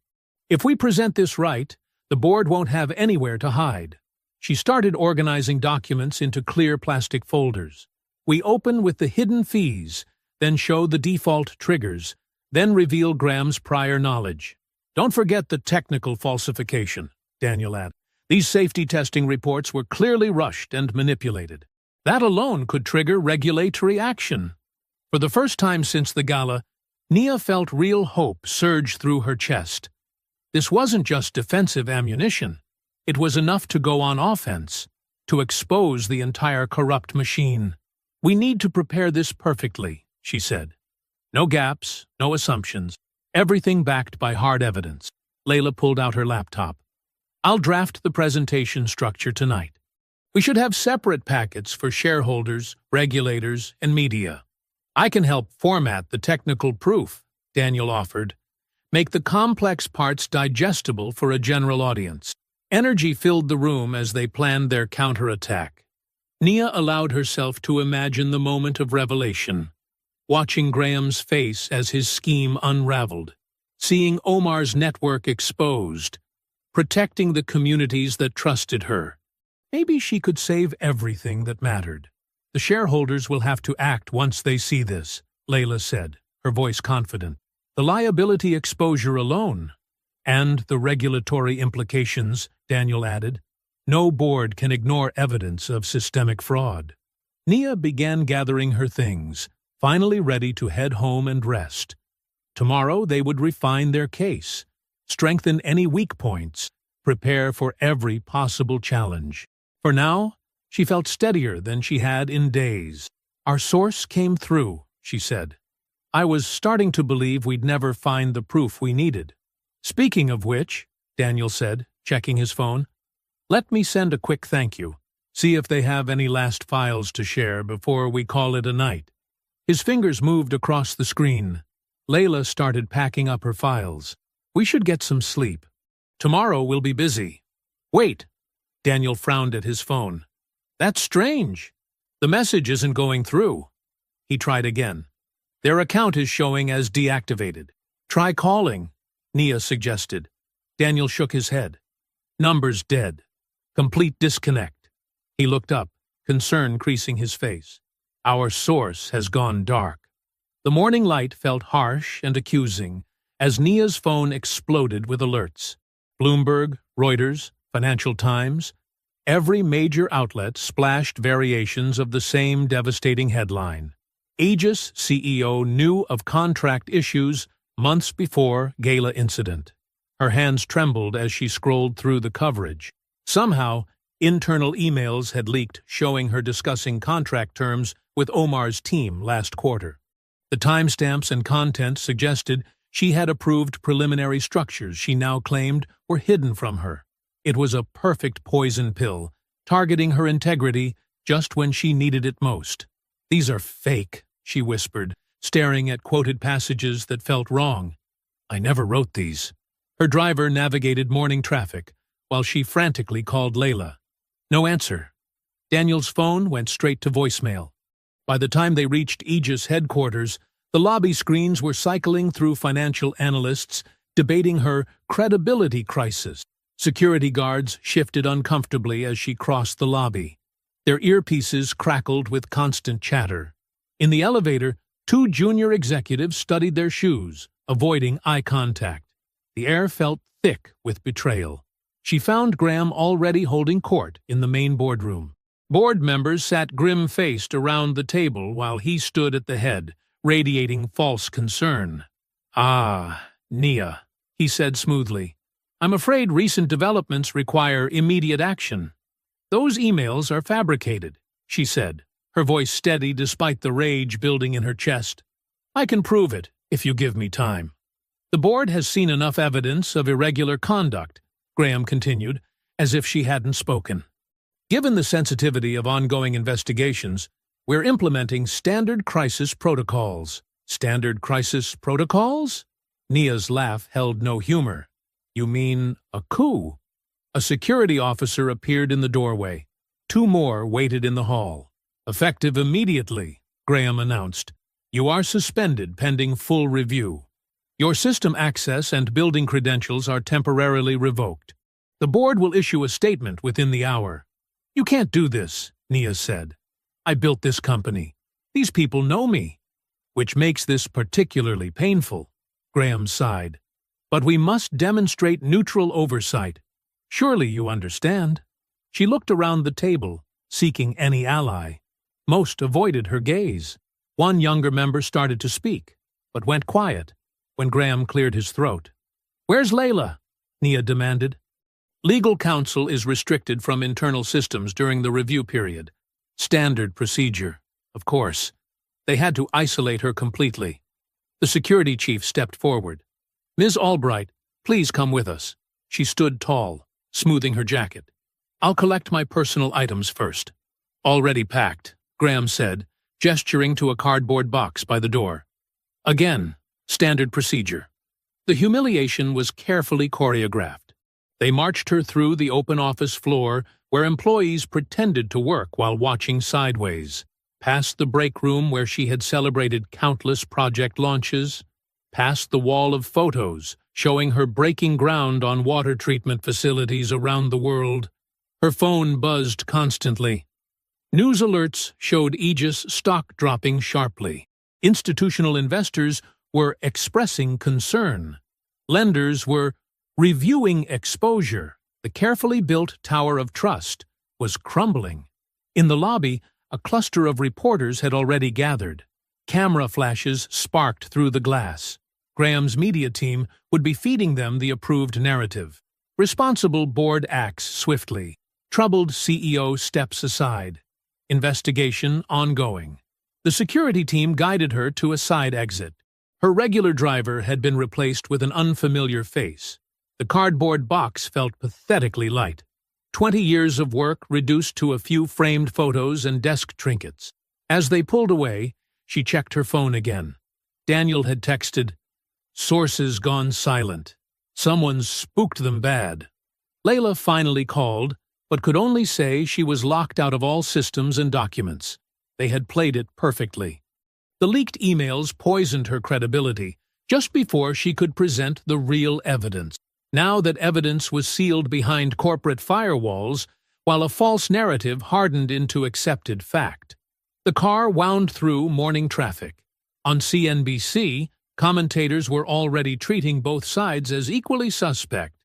"If we present this right, the board won't have anywhere to hide." She started organizing documents into clear plastic folders. "We open with the hidden fees, then show the default triggers, then reveal Graham's prior knowledge. Don't forget the technical falsification," Daniel added. These safety testing reports were clearly rushed and manipulated. That alone could trigger regulatory action. For the first time since the gala, Nia felt real hope surge through her chest. This wasn't just defensive ammunition. It was enough to go on offense, to expose the entire corrupt machine. "We need to prepare this perfectly," she said. "No gaps, no assumptions, everything backed by hard evidence." Layla pulled out her laptop. "I'll draft the presentation structure tonight. We should have separate packets for shareholders, regulators, and media. I can help format the technical proof," Daniel offered. "Make the complex parts digestible for a general audience." Energy filled the room as they planned their counterattack. Nia allowed herself to imagine the moment of revelation, watching Graham's face as his scheme unraveled, seeing Omar's network exposed, protecting the communities that trusted her. Maybe she could save everything that mattered. "The shareholders will have to act once they see this," Layla said, her voice confident. "The liability exposure alone, and the regulatory implications," Daniel added. "No board can ignore evidence of systemic fraud." Nia began gathering her things, finally ready to head home and rest. Tomorrow they would refine their case, strengthen any weak points, prepare for every possible challenge. For now, she felt steadier than she had in days. "Our source came through," she said. "I was starting to believe we'd never find the proof we needed." "Speaking of which," Daniel said, checking his phone, "let me send a quick thank you. See if they have any last files to share before we call it a night." His fingers moved across the screen. Layla started packing up her files. "We should get some sleep. Tomorrow we'll be busy." "Wait," Daniel frowned at his phone. "That's strange. The message isn't going through." He tried again. "Their account is showing as deactivated." "Try calling," Nia suggested. Daniel shook his head. "Number's dead. Complete disconnect." He looked up, concern creasing his face. "Our source has gone dark." The morning light felt harsh and accusing as Nia's phone exploded with alerts. Bloomberg, Reuters, Financial Times, every major outlet splashed variations of the same devastating headline. Aegis CEO knew of contract issues months before gala incident. Her hands trembled as she scrolled through the coverage. Somehow, internal emails had leaked showing her discussing contract terms with Omar's team last quarter. The timestamps and content suggested she had approved preliminary structures she now claimed were hidden from her. It was a perfect poison pill, targeting her integrity just when she needed it most. "These are fake," she whispered, staring at quoted passages that felt wrong. "I never wrote these." Her driver navigated morning traffic, while she frantically called Layla. No answer. Daniel's phone went straight to voicemail. By the time they reached Aegis headquarters, the lobby screens were cycling through financial analysts debating her credibility crisis. Security guards shifted uncomfortably as she crossed the lobby. Their earpieces crackled with constant chatter. In the elevator, two junior executives studied their shoes, avoiding eye contact. The air felt thick with betrayal. She found Graham already holding court in the main boardroom. Board members sat grim-faced around the table while he stood at the head, radiating false concern. "Ah, Nia," he said smoothly. "I'm afraid recent developments require immediate action." "Those emails are fabricated," she said, her voice steady despite the rage building in her chest. "I can prove it, if you give me time." "The board has seen enough evidence of irregular conduct," Graham continued, as if she hadn't spoken. "Given the sensitivity of ongoing investigations, we're implementing standard crisis protocols." "Standard crisis protocols?" Nia's laugh held no humor. "You mean a coup?" A security officer appeared in the doorway. Two more waited in the hall. "Effective immediately," Graham announced. "You are suspended pending full review. Your system access and building credentials are temporarily revoked. The board will issue a statement within the hour." "You can't do this," Nia said. "I built this company. These people know me." "Which makes this particularly painful," Graham sighed. "But we must demonstrate neutral oversight." Surely you understand. She looked around the table, seeking any ally. Most avoided her gaze. One younger member started to speak, but went quiet when Graham cleared his throat. "Where's Layla?" Nia demanded. Legal counsel is restricted from internal systems during the review period. Standard procedure, of course. They had to isolate her completely. The security chief stepped forward. "Ms. Albright, please come with us." She stood tall, smoothing her jacket. "I'll collect my personal items first." "Already packed," Graham said, gesturing to a cardboard box by the door. Again, standard procedure. The humiliation was carefully choreographed. They marched her through the open office floor where employees pretended to work while watching sideways, past the break room where she had celebrated countless project launches, past the wall of photos showing her breaking ground on water treatment facilities around the world. Her phone buzzed constantly. News alerts showed Aegis stock dropping sharply. Institutional investors were expressing concern. Lenders were reviewing exposure. The carefully built Tower of Trust was crumbling. In the lobby, a cluster of reporters had already gathered. Camera flashes sparked through the glass. Graham's media team would be feeding them the approved narrative. Responsible board acts swiftly. Troubled CEO steps aside. Investigation ongoing. The security team guided her to a side exit. Her regular driver had been replaced with an unfamiliar face. The cardboard box felt pathetically light. 20 years of work reduced to a few framed photos and desk trinkets. As they pulled away, she checked her phone again. Daniel had texted, "Sources gone silent. Someone's spooked them bad." Layla finally called, but could only say she was locked out of all systems and documents. They had played it perfectly. The leaked emails poisoned her credibility just before she could present the real evidence. Now that evidence was sealed behind corporate firewalls, while a false narrative hardened into accepted fact. The car wound through morning traffic. On CNBC, commentators were already treating both sides as equally suspect.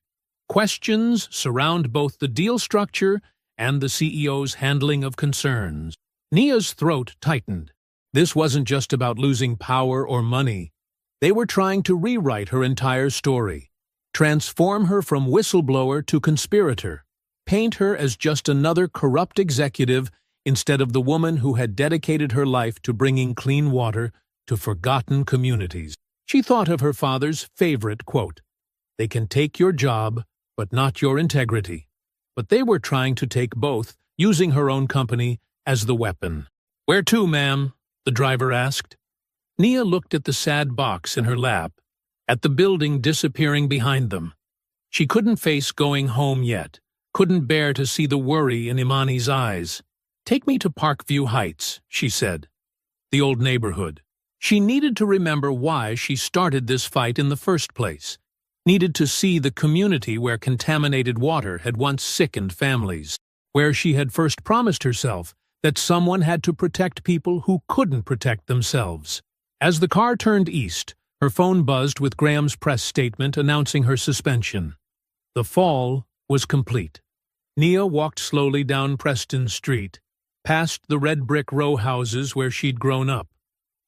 Questions surround both the deal structure and the CEO's handling of concerns. Nia's throat tightened. This wasn't just about losing power or money. They were trying to rewrite her entire story, transform her from whistleblower to conspirator, paint her as just another corrupt executive instead of the woman who had dedicated her life to bringing clean water to forgotten communities. She thought of her father's favorite quote, "They can take your job, but not your integrity." But they were trying to take both, using her own company as the weapon. "Where to, ma'am?" the driver asked. Nia looked at the sad box in her lap, at the building disappearing behind them. She couldn't face going home yet, couldn't bear to see the worry in Imani's eyes. "Take me to Parkview Heights," she said. The old neighborhood. She needed to remember why she started this fight in the first place. Needed to see the community where contaminated water had once sickened families, where she had first promised herself that someone had to protect people who couldn't protect themselves. As the car turned east, her phone buzzed with Graham's press statement announcing her suspension. The fall was complete. Nia walked slowly down Preston Street, past the red brick row houses where she'd grown up.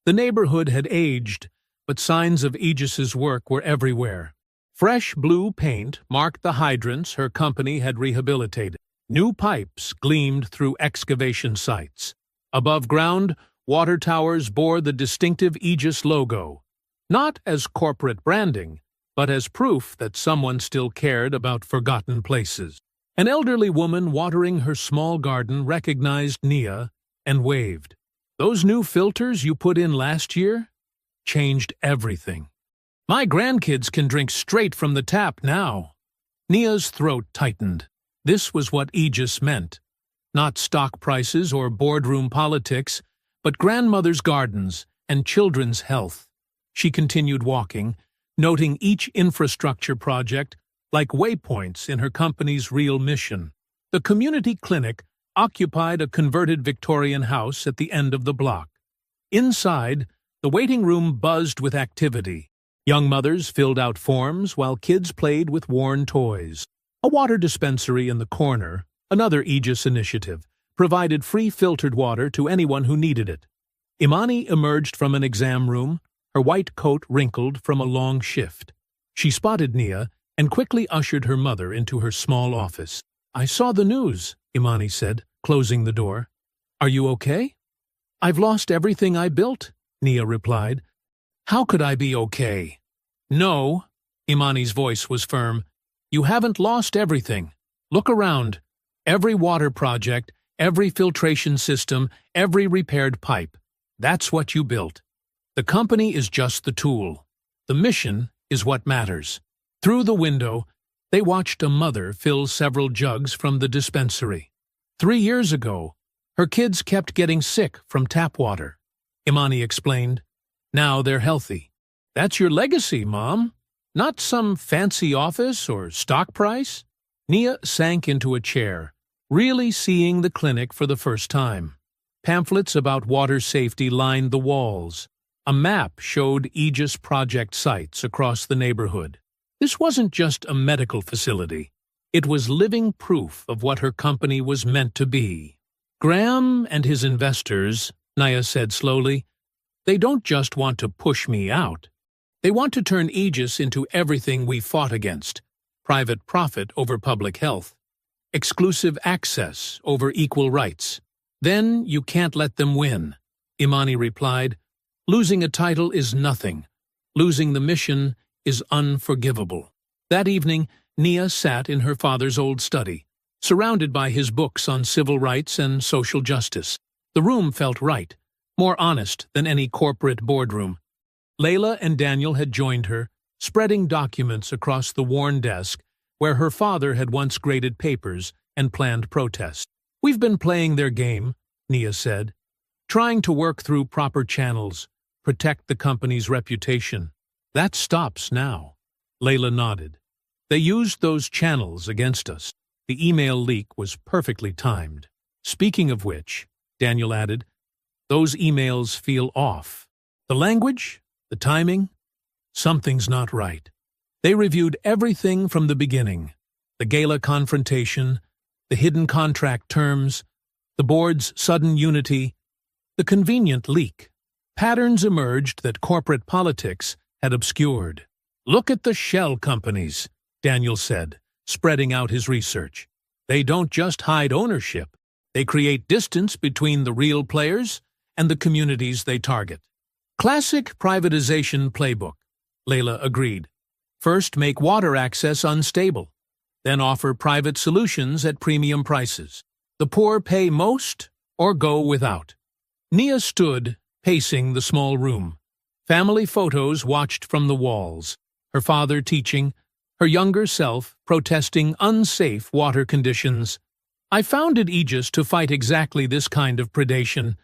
The neighborhood had aged, but signs of Aegis's work were everywhere. Fresh blue paint marked the hydrants her company had rehabilitated. New pipes gleamed through excavation sites. Above ground, water towers bore the distinctive Aegis logo, not as corporate branding, but as proof that someone still cared about forgotten places. An elderly woman watering her small garden recognized Nia and waved. "Those new filters you put in last year changed everything. My grandkids can drink straight from the tap now." Nia's throat tightened. This was what Aegis meant. Not stock prices or boardroom politics, but grandmothers' gardens and children's health. She continued walking, noting each infrastructure project like waypoints in her company's real mission. The community clinic occupied a converted Victorian house at the end of the block. Inside, the waiting room buzzed with activity. Young mothers filled out forms while kids played with worn toys. A water dispensary in the corner, another Aegis initiative, provided free filtered water to anyone who needed it. Imani emerged from an exam room, her white coat wrinkled from a long shift. She spotted Nia and quickly ushered her mother into her small office. "I saw the news," Imani said, closing the door. "Are you okay?" "I've lost everything I built," Nia replied. "How could I be okay?" "No," Imani's voice was firm. "You haven't lost everything. Look around. Every water project, every filtration system, every repaired pipe. That's what you built. The company is just the tool. The mission is what matters." Through the window, they watched a mother fill several jugs from the dispensary. 3 years ago, her kids kept getting sick from tap water, Imani explained. Now they're healthy. "That's your legacy, Mom. Not some fancy office or stock price." Nia sank into a chair, really seeing the clinic for the first time. Pamphlets about water safety lined the walls. A map showed Aegis project sites across the neighborhood. This wasn't just a medical facility. It was living proof of what her company was meant to be. "Graham and his investors," Nia said slowly, "they don't just want to push me out. They want to turn Aegis into everything we fought against: private profit over public health, exclusive access over equal rights. Then you can't let them win," Imani replied. "Losing a title is nothing. Losing the mission is unforgivable." That evening, Nia sat in her father's old study, surrounded by his books on civil rights and social justice. The room felt right, more honest than any corporate boardroom. Layla and Daniel had joined her, spreading documents across the worn desk where her father had once graded papers and planned protests. "We've been playing their game," Nia said, "trying to work through proper channels, protect the company's reputation. That stops now." Layla nodded. "They used those channels against us. The email leak was perfectly timed. Speaking of which," Daniel added, "those emails feel off. The language, the timing, something's not right." They reviewed everything from the beginning: the gala confrontation, the hidden contract terms, the board's sudden unity, the convenient leak. Patterns emerged that corporate politics had obscured. "Look at the shell companies," Daniel said, spreading out his research. "They don't just hide ownership. They create distance between the real players and the communities they target." "Classic privatization playbook," Layla agreed. "First make water access unstable, then offer private solutions at premium prices. The poor pay most or go without." Nia stood, pacing the small room. Family photos watched from the walls, her father teaching, her younger self protesting unsafe water conditions. "I founded Aegis to fight exactly this kind of predation.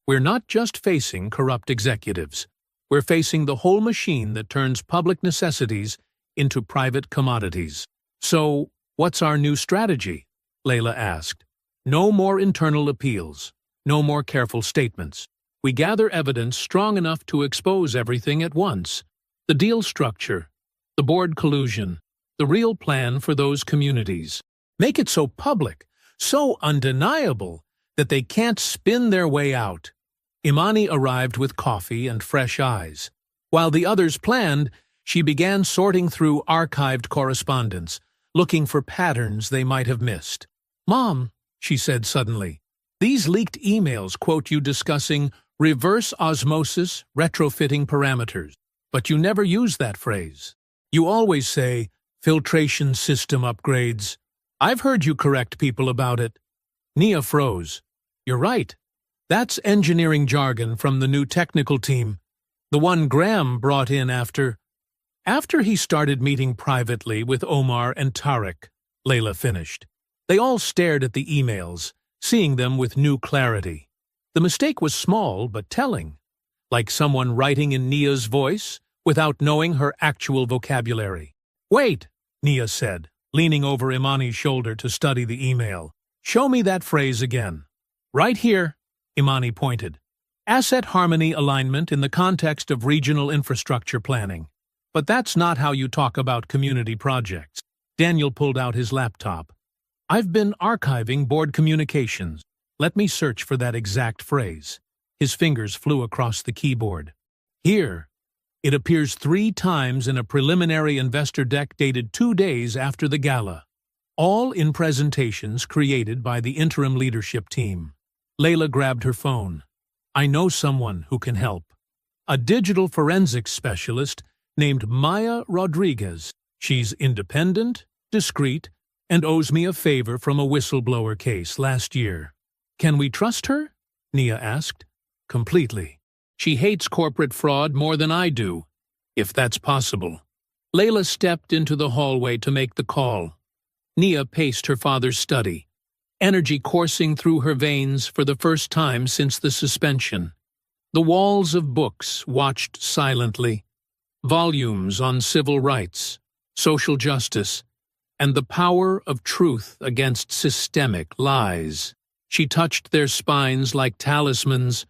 We're not just facing corrupt executives. We're facing the whole machine that turns public necessities into private commodities." "So, what's our new strategy?" Layla asked. "No more internal appeals. No more careful statements. We gather evidence strong enough to expose everything at once. The deal structure, the board collusion, the real plan for those communities. Make it so public, so undeniable, that they can't spin their way out." Imani arrived with coffee and fresh eyes. While the others planned, she began sorting through archived correspondence, looking for patterns they might have missed. "Mom," she said suddenly, "these leaked emails quote you discussing reverse osmosis retrofitting parameters, but you never use that phrase. You always say filtration system upgrades. I've heard you correct people about it." Nia froze. "You're right. That's engineering jargon from the new technical team, the one Graham brought in after he started meeting privately with Omar and Tariq," Layla finished. They all stared at the emails, seeing them with new clarity. The mistake was small but telling, like someone writing in Nia's voice without knowing her actual vocabulary. "Wait," Nia said, leaning over Imani's shoulder to study the email. "Show me that phrase again." "Right here," Imani pointed. "Asset harmony alignment in the context of regional infrastructure planning. But that's not how you talk about community projects." Daniel pulled out his laptop. "I've been archiving board communications. Let me search for that exact phrase." His fingers flew across the keyboard. "Here. It appears 3 times in a preliminary investor deck dated 2 days after the gala. All in presentations created by the interim leadership team." Layla grabbed her phone. "I know someone who can help. A digital forensics specialist named Maya Rodriguez. She's independent, discreet, and owes me a favor from a whistleblower case last year." "Can we trust her?" Nia asked. "Completely. She hates corporate fraud more than I do, if that's possible." Layla stepped into the hallway to make the call. Nia paced her father's study, energy coursing through her veins for the first time since the suspension. The walls of books watched silently, volumes on civil rights, social justice, and the power of truth against systemic lies. She touched their spines like talismans.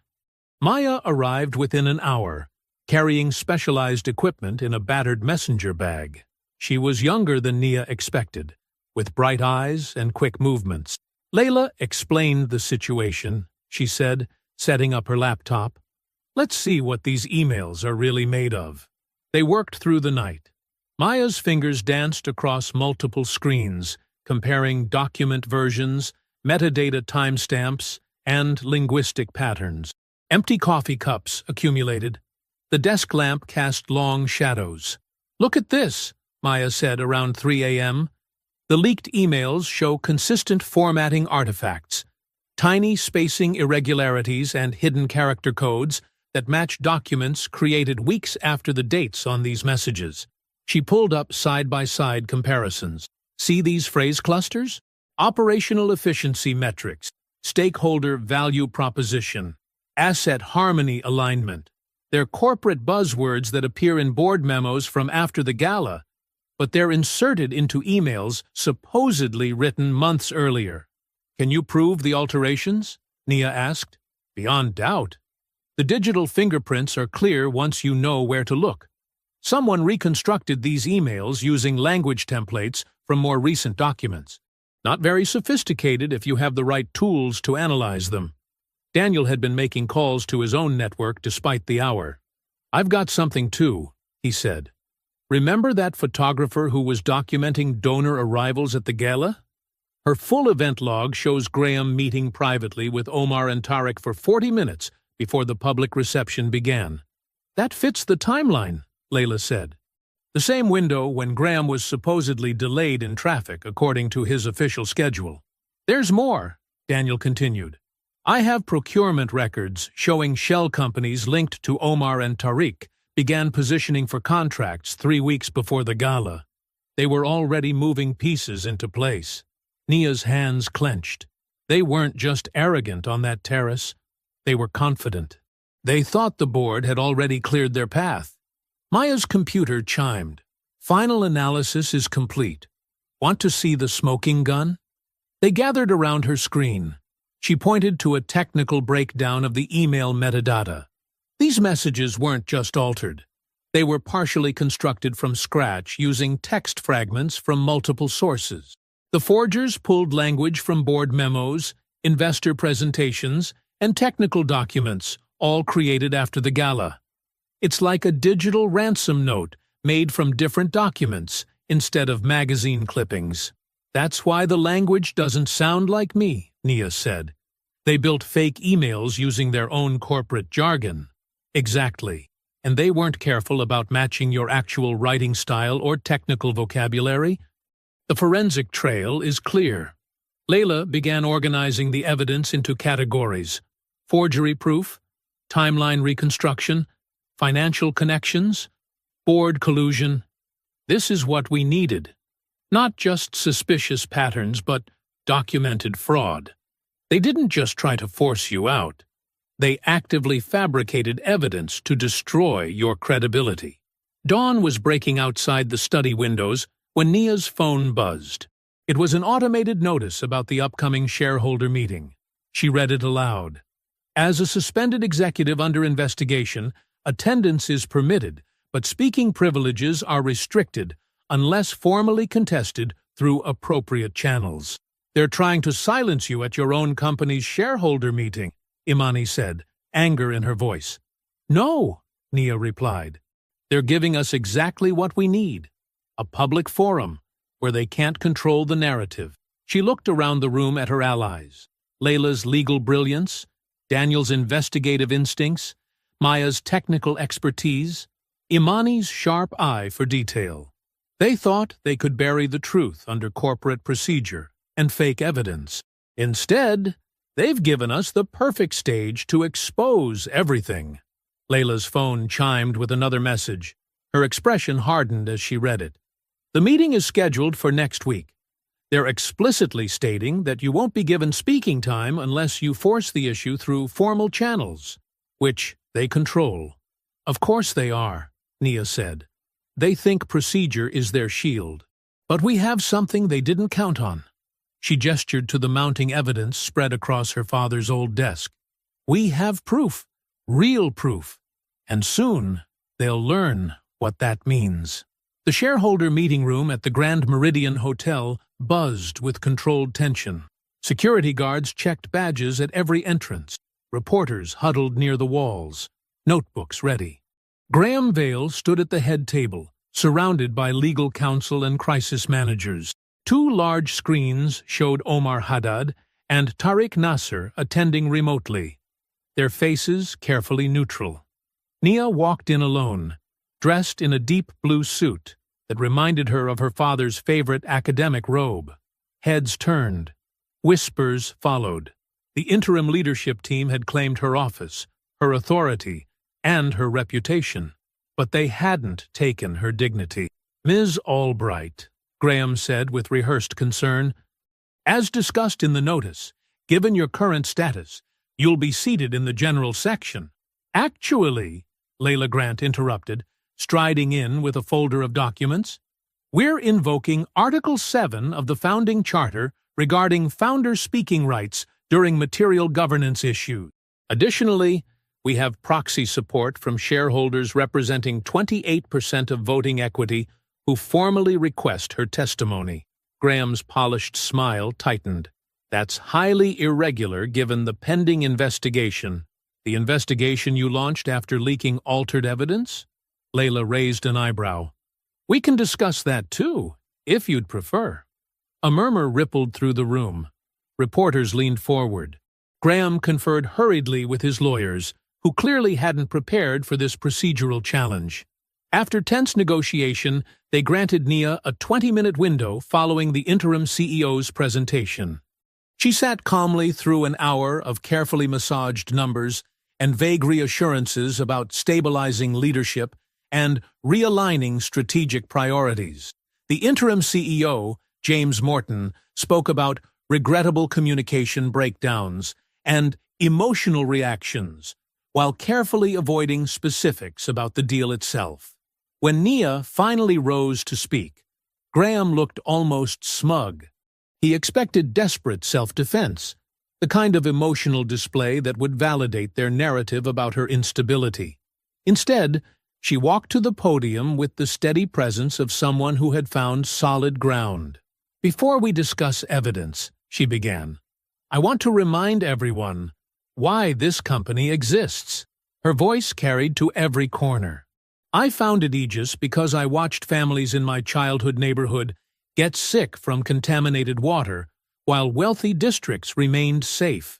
Maya arrived within an hour, carrying specialized equipment in a battered messenger bag. She was younger than Nia expected, with bright eyes and quick movements. Layla explained the situation, she said, setting up her laptop. "Let's see what these emails are really made of." They worked through the night. Maya's fingers danced across multiple screens, comparing document versions, metadata timestamps, and linguistic patterns. Empty coffee cups accumulated. The desk lamp cast long shadows. "Look at this," Maya said around 3 a.m. The leaked emails show consistent formatting artifacts, tiny spacing irregularities and hidden character codes that match documents created weeks after the dates on these messages. She pulled up side-by-side comparisons. "See these phrase clusters? Operational efficiency metrics, stakeholder value proposition, asset harmony alignment. They're corporate buzzwords that appear in board memos from after the gala, but they're inserted into emails supposedly written months earlier." "Can you prove the alterations?" Nia asked. "Beyond doubt. The digital fingerprints are clear once you know where to look. Someone reconstructed these emails using language templates from more recent documents. Not very sophisticated if you have the right tools to analyze them." Daniel had been making calls to his own network despite the hour. "I've got something too," he said. "Remember that photographer who was documenting donor arrivals at the gala? Her full event log shows Graham meeting privately with Omar and Tariq for 40 minutes before the public reception began." "That fits the timeline," Layla said. "The same window when Graham was supposedly delayed in traffic according to his official schedule." "There's more," Daniel continued. "I have procurement records showing shell companies linked to Omar and Tariq began positioning for contracts 3 weeks before the gala. They were already moving pieces into place." Nia's hands clenched. They weren't just arrogant on that terrace. They were confident. They thought the board had already cleared their path. Maya's computer chimed. "Final analysis is complete. Want to see the smoking gun?" They gathered around her screen. She pointed to a technical breakdown of the email metadata. These messages weren't just altered. They were partially constructed from scratch using text fragments from multiple sources. The forgers pulled language from board memos, investor presentations, and technical documents, all created after the gala. It's like a digital ransom note made from different documents instead of magazine clippings. "That's why the language doesn't sound like me," Nia said. "They built fake emails using their own corporate jargon." "Exactly. And they weren't careful about matching your actual writing style or technical vocabulary. The forensic trail is clear." Layla began organizing the evidence into categories: forgery proof, timeline reconstruction, financial connections, board collusion. This is what we needed. Not just suspicious patterns, but documented fraud. They didn't just try to force you out. They actively fabricated evidence to destroy your credibility. Dawn was breaking outside the study windows when Nia's phone buzzed. It was an automated notice about the upcoming shareholder meeting. She read it aloud. "As a suspended executive under investigation, attendance is permitted, but speaking privileges are restricted unless formally contested through appropriate channels. They're trying to silence you at your own company's shareholder meeting, Imani said, anger in her voice. No, Nia replied. They're giving us exactly what we need, a public forum where they can't control the narrative. She looked around the room at her allies, Layla's legal brilliance, Daniel's investigative instincts, Maya's technical expertise, Imani's sharp eye for detail. They thought they could bury the truth under corporate procedure and fake evidence. Instead, they've given us the perfect stage to expose everything. Layla's phone chimed with another message. Her expression hardened as she read it. The meeting is scheduled for next week. They're explicitly stating that you won't be given speaking time unless you force the issue through formal channels, which they control. Of course they are, Nia said. They think procedure is their shield. But we have something they didn't count on. She gestured to the mounting evidence spread across her father's old desk. We have proof, real proof, and soon they'll learn what that means. The shareholder meeting room at the Grand Meridian Hotel buzzed with controlled tension. Security guards checked badges at every entrance. Reporters huddled near the walls, notebooks ready. Graham Vale stood at the head table, surrounded by legal counsel and crisis managers. Two large screens showed Omar Haddad and Tariq Nasser attending remotely, their faces carefully neutral. Nia walked in alone, dressed in a deep blue suit that reminded her of her father's favorite academic robe. Heads turned. Whispers followed. The interim leadership team had claimed her office, her authority, and her reputation, but they hadn't taken her dignity. Ms. Albright, Graham said with rehearsed concern, as discussed in the notice, given your current status, you'll be seated in the general section. Actually, Layla Grant interrupted, striding in with a folder of documents, we're invoking Article 7 of the Founding Charter regarding founder speaking rights during material governance issues. Additionally, we have proxy support from shareholders representing 28% of voting equity who formally request her testimony. Graham's polished smile tightened. That's highly irregular given the pending investigation. The investigation you launched after leaking altered evidence? Layla raised an eyebrow. We can discuss that too, if you'd prefer. A murmur rippled through the room. Reporters leaned forward. Graham conferred hurriedly with his lawyers, who clearly hadn't prepared for this procedural challenge. After tense negotiation, they granted Nia a 20-minute window following the interim CEO's presentation. She sat calmly through an hour of carefully massaged numbers and vague reassurances about stabilizing leadership and realigning strategic priorities. The interim CEO, James Morton, spoke about regrettable communication breakdowns and emotional reactions, while carefully avoiding specifics about the deal itself. When Nia finally rose to speak, Graham looked almost smug. He expected desperate self-defense, the kind of emotional display that would validate their narrative about her instability. Instead, she walked to the podium with the steady presence of someone who had found solid ground. Before we discuss evidence, she began, I want to remind everyone why this company exists. Her voice carried to every corner. I founded Aegis because I watched families in my childhood neighborhood get sick from contaminated water while wealthy districts remained safe.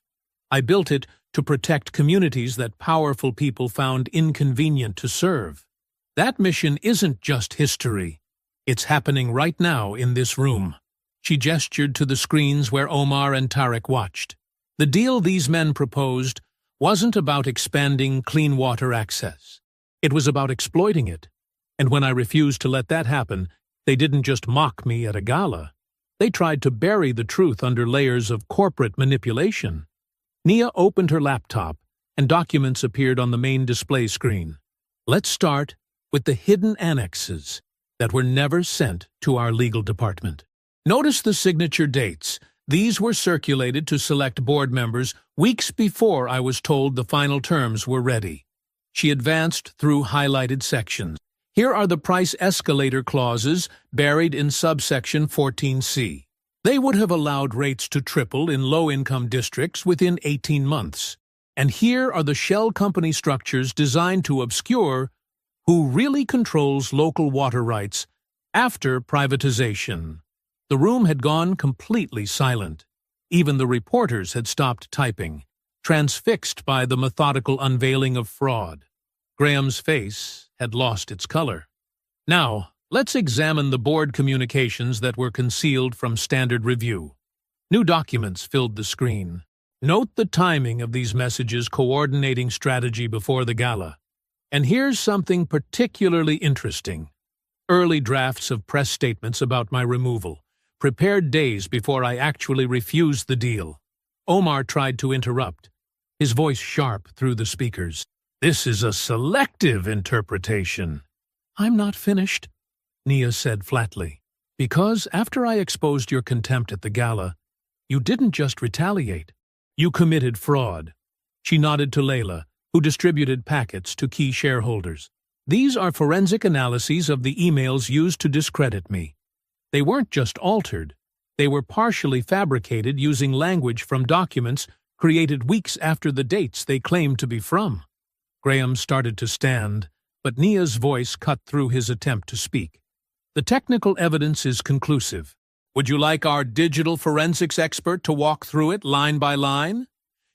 I built it to protect communities that powerful people found inconvenient to serve. That mission isn't just history. It's happening right now in this room. She gestured to the screens where Omar and Tariq watched. The deal these men proposed wasn't about expanding clean water access. It was about exploiting it. And when I refused to let that happen, they didn't just mock me at a gala. They tried to bury the truth under layers of corporate manipulation. Nia opened her laptop, and documents appeared on the main display screen. Let's start with the hidden annexes that were never sent to our legal department. Notice the signature dates. These were circulated to select board members weeks before I was told the final terms were ready. She advanced through highlighted sections. Here are the price escalator clauses buried in subsection 14C. They would have allowed rates to triple in low-income districts within 18 months. And here are the shell company structures designed to obscure who really controls local water rights after privatization. The room had gone completely silent. Even the reporters had stopped typing, transfixed by the methodical unveiling of fraud. Graham's face had lost its color. Now, let's examine the board communications that were concealed from standard review. New documents filled the screen. Note the timing of these messages coordinating strategy before the gala. And here's something particularly interesting. Early drafts of press statements about my removal, prepared days before I actually refused the deal. Omar tried to interrupt, his voice sharp through the speakers. This is a selective interpretation. I'm not finished, Nia said flatly. Because after I exposed your contempt at the gala, you didn't just retaliate. You committed fraud. She nodded to Layla, who distributed packets to key shareholders. These are forensic analyses of the emails used to discredit me. They weren't just altered. They were partially fabricated using language from documents created weeks after the dates they claimed to be from. Graham started to stand, but Nia's voice cut through his attempt to speak. The technical evidence is conclusive. Would you like our digital forensics expert to walk through it line by line?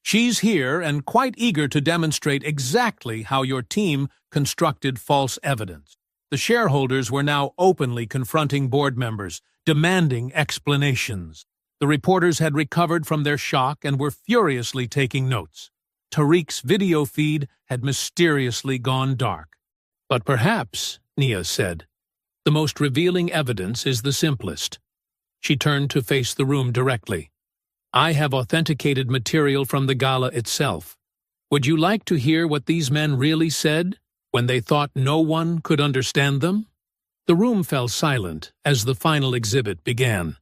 She's here and quite eager to demonstrate exactly how your team constructed false evidence. The shareholders were now openly confronting board members, demanding explanations. The reporters had recovered from their shock and were furiously taking notes. Tariq's video feed had mysteriously gone dark. But perhaps, Nia said, the most revealing evidence is the simplest. She turned to face the room directly. I have authenticated material from the gala itself. Would you like to hear what these men really said when they thought no one could understand them? The room fell silent as the final exhibit began.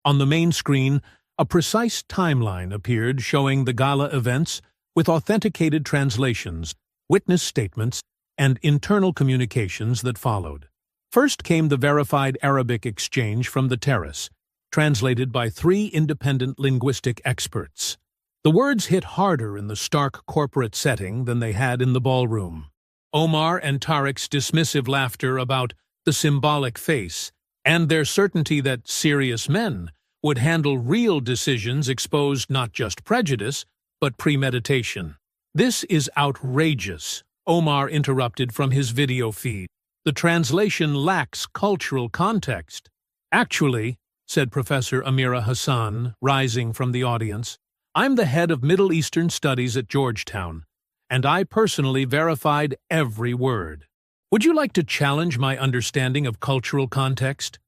On the main screen, a precise timeline appeared showing the gala events with authenticated translations, witness statements, and internal communications that followed. First came the verified Arabic exchange from the terrace, translated by 3 independent linguistic experts. The words hit harder in the stark corporate setting than they had in the ballroom. Omar and Tariq's dismissive laughter about the symbolic face and their certainty that serious men would handle real decisions exposed not just prejudice, but premeditation. This is outrageous, Omar interrupted from his video feed. The translation lacks cultural context. Actually, said Professor Amira Hassan, rising from the audience, I'm the head of Middle Eastern Studies at Georgetown, and I personally verified every word. Would you like to challenge my understanding of cultural context?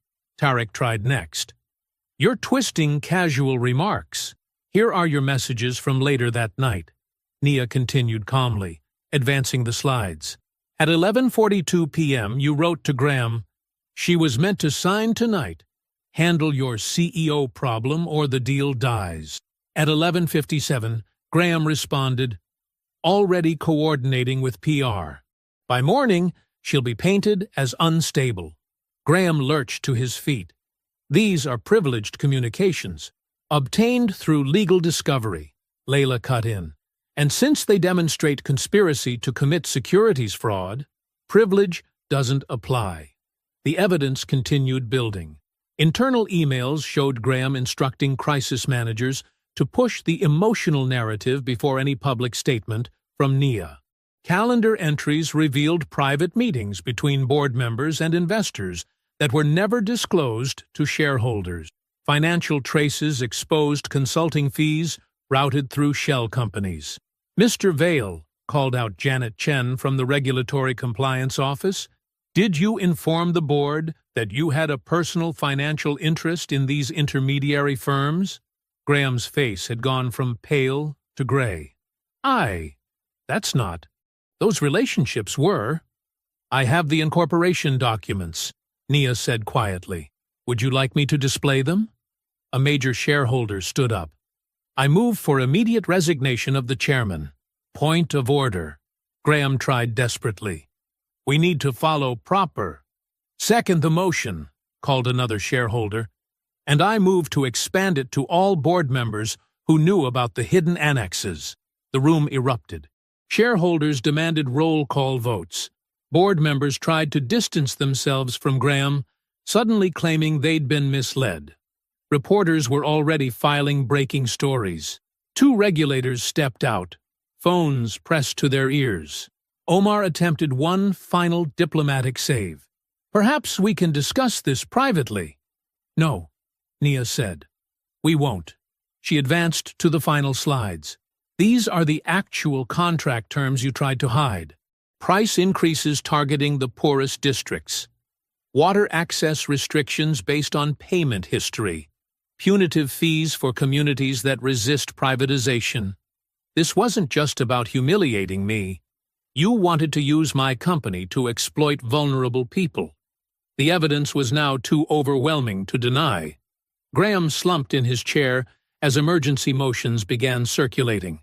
Tariq tried next. You're twisting casual remarks. Here are your messages from later that night. Nia continued calmly, advancing the slides. At 11:42 p.m., you wrote to Graham, she was meant to sign tonight. Handle your CEO problem or the deal dies. At 11:57, Graham responded, already coordinating with PR. By morning, she'll be painted as unstable. Graham lurched to his feet. These are privileged communications, obtained through legal discovery, Layla cut in. And since they demonstrate conspiracy to commit securities fraud, privilege doesn't apply. The evidence continued building. Internal emails showed Graham instructing crisis managers to push the emotional narrative before any public statement from Nia. Calendar entries revealed private meetings between board members and investors that were never disclosed to shareholders. Financial traces exposed consulting fees routed through shell companies. Mr. Vale, called out Janet Chen from the Regulatory Compliance Office, did you inform the board that you had a personal financial interest in these intermediary firms? Graham's face had gone from pale to gray. That's not. Those relationships were. I have the incorporation documents, Nia said quietly. Would you like me to display them? A major shareholder stood up. I move for immediate resignation of the chairman. Point of order. Graham tried desperately. We need to follow proper. Second the motion, called another shareholder, and I move to expand it to all board members who knew about the hidden annexes. The room erupted. Shareholders demanded roll call votes. Board members tried to distance themselves from Graham, suddenly claiming they'd been misled. Reporters were already filing breaking stories. 2 regulators stepped out, phones pressed to their ears. Omar attempted one final diplomatic save. Perhaps we can discuss this privately. No, Nia said. We won't. She advanced to the final slides. These are the actual contract terms you tried to hide. Price increases targeting the poorest districts. Water access restrictions based on payment history. Punitive fees for communities that resist privatization. This wasn't just about humiliating me. You wanted to use my company to exploit vulnerable people. The evidence was now too overwhelming to deny. Graham slumped in his chair as emergency motions began circulating.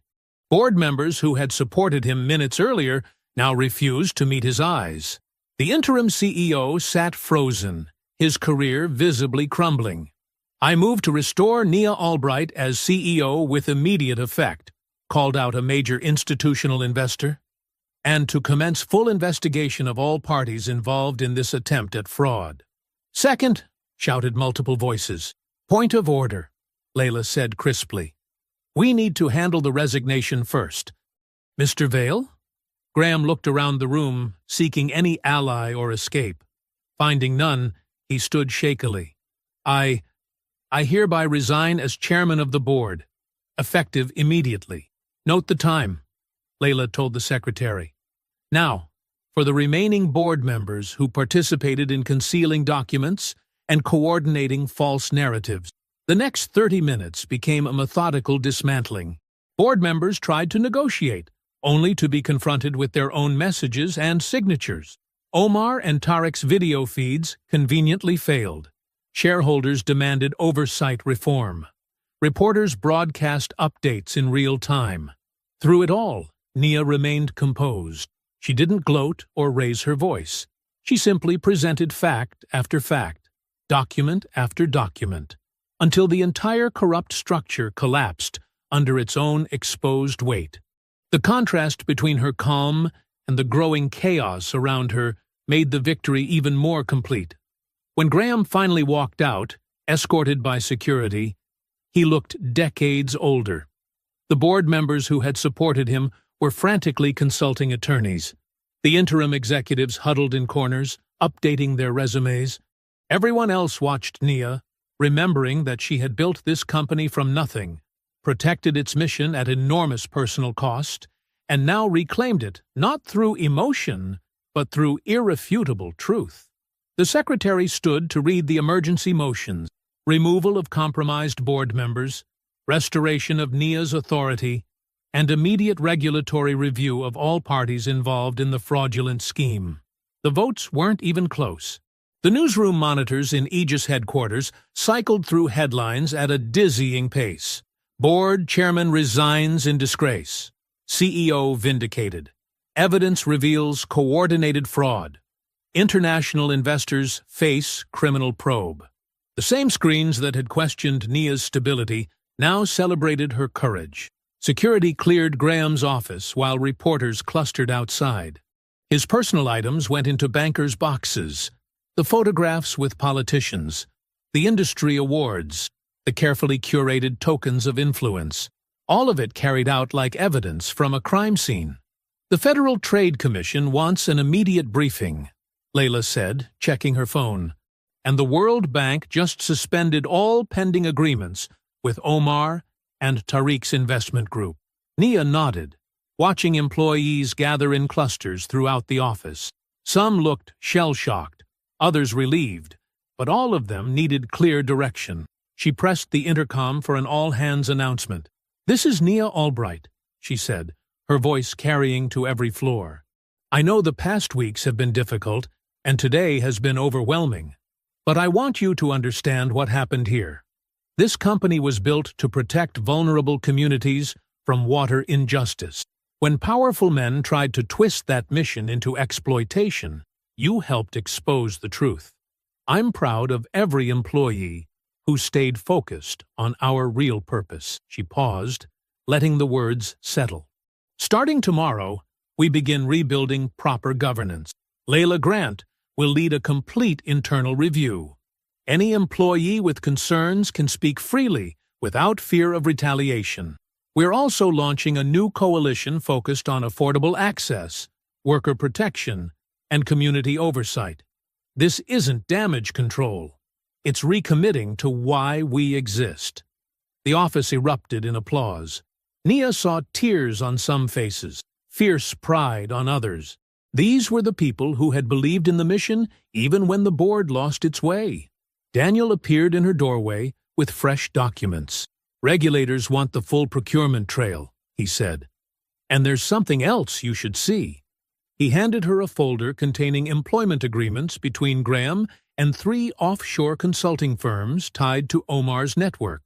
Board members who had supported him minutes earlier now refused to meet his eyes. The interim CEO sat frozen, his career visibly crumbling. I move to restore Nia Albright as CEO with immediate effect, called out a major institutional investor, and to commence full investigation of all parties involved in this attempt at fraud. Second, shouted multiple voices. Point of order, Layla said crisply. We need to handle the resignation first. Mr. Vale? Graham looked around the room, seeking any ally or escape. Finding none, he stood shakily. I hereby resign as chairman of the board, effective immediately. Note the time, Layla told the secretary. Now, for the remaining board members who participated in concealing documents and coordinating false narratives. The next 30 minutes became a methodical dismantling. Board members tried to negotiate, only to be confronted with their own messages and signatures. Omar and Tariq's video feeds conveniently failed. Shareholders demanded oversight reform. Reporters broadcast updates in real time. Through it all, Nia remained composed. She didn't gloat or raise her voice. She simply presented fact after fact, document after document, until the entire corrupt structure collapsed under its own exposed weight. The contrast between her calm and the growing chaos around her made the victory even more complete. When Graham finally walked out, escorted by security, he looked decades older. The board members who had supported him were frantically consulting attorneys. The interim executives huddled in corners, updating their resumes. Everyone else watched Nia, remembering that she had built this company from nothing, protected its mission at enormous personal cost, and now reclaimed it not through emotion, but through irrefutable truth. The secretary stood to read the emergency motions, removal of compromised board members, restoration of Nia's authority, and immediate regulatory review of all parties involved in the fraudulent scheme. The votes weren't even close. The newsroom monitors in Aegis headquarters cycled through headlines at a dizzying pace. Board chairman resigns in disgrace. CEO vindicated. Evidence reveals coordinated fraud. International investors face criminal probe. The same screens that had questioned Nia's stability now celebrated her courage. Security cleared Graham's office while reporters clustered outside. His personal items went into bankers' boxes. The photographs with politicians, the industry awards, the carefully curated tokens of influence, all of it carried out like evidence from a crime scene. The Federal Trade Commission wants an immediate briefing, Layla said, checking her phone, and the World Bank just suspended all pending agreements with Omar and Tariq's investment group. Nia nodded, watching employees gather in clusters throughout the office. Some looked shell-shocked, others relieved, but all of them needed clear direction. She pressed the intercom for an all-hands announcement. "This is Nia Albright," she said, her voice carrying to every floor. "I know the past weeks have been difficult, and today has been overwhelming. But I want you to understand what happened here. This company was built to protect vulnerable communities from water injustice. When powerful men tried to twist that mission into exploitation, you helped expose the truth. I'm proud of every employee who stayed focused on our real purpose." She paused, letting the words settle. "Starting tomorrow, we begin rebuilding proper governance. Layla Grant will lead a complete internal review. Any employee with concerns can speak freely without fear of retaliation. We're also launching a new coalition focused on affordable access, worker protection, and community oversight. This isn't damage control. It's recommitting to why we exist." The office erupted in applause. Nia saw tears on some faces, fierce pride on others. These were the people who had believed in the mission even when the board lost its way. Daniel appeared in her doorway with fresh documents. "Regulators want the full procurement trail," he said. "And there's something else you should see." He handed her a folder containing employment agreements between Graham and 3 offshore consulting firms tied to Omar's network.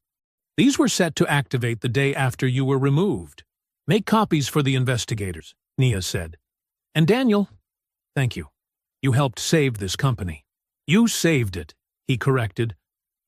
"These were set to activate the day after you were removed. Make copies for the investigators," Nia said. "And Daniel, thank you. You helped save this company." "You saved it," he corrected.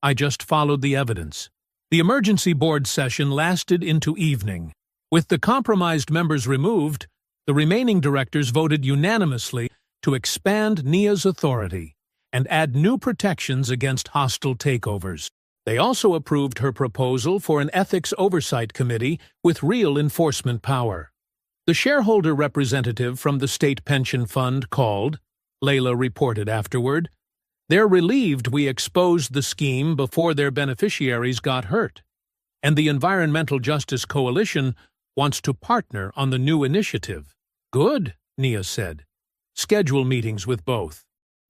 "I just followed the evidence." The emergency board session lasted into evening. With the compromised members removed, the remaining directors voted unanimously to expand Nia's authority and add new protections against hostile takeovers. They also approved her proposal for an ethics oversight committee with real enforcement power. The shareholder representative from the state pension fund called, Layla reported afterward. "They're relieved we exposed the scheme before their beneficiaries got hurt. And the Environmental Justice Coalition wants to partner on the new initiative." "Good," Nia said. "Schedule meetings with both.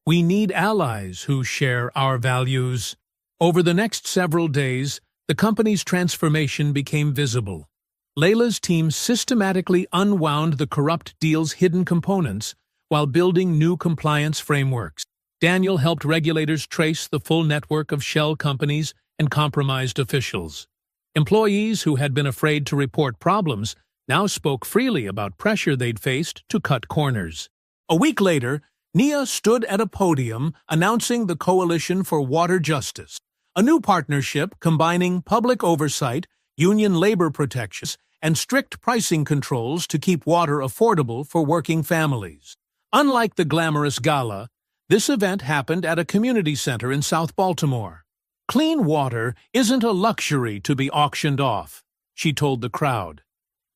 We need allies who share our values." Over the next several days, the company's transformation became visible. Layla's team systematically unwound the corrupt deal's hidden components while building new compliance frameworks. Daniel helped regulators trace the full network of shell companies and compromised officials. Employees who had been afraid to report problems now spoke freely about pressure they'd faced to cut corners. A week later, Nia stood at a podium announcing the Coalition for Water Justice, a new partnership combining public oversight, union labor protections, and strict pricing controls to keep water affordable for working families. Unlike the glamorous gala, this event happened at a community center in South Baltimore. "Clean water isn't a luxury to be auctioned off," she told the crowd.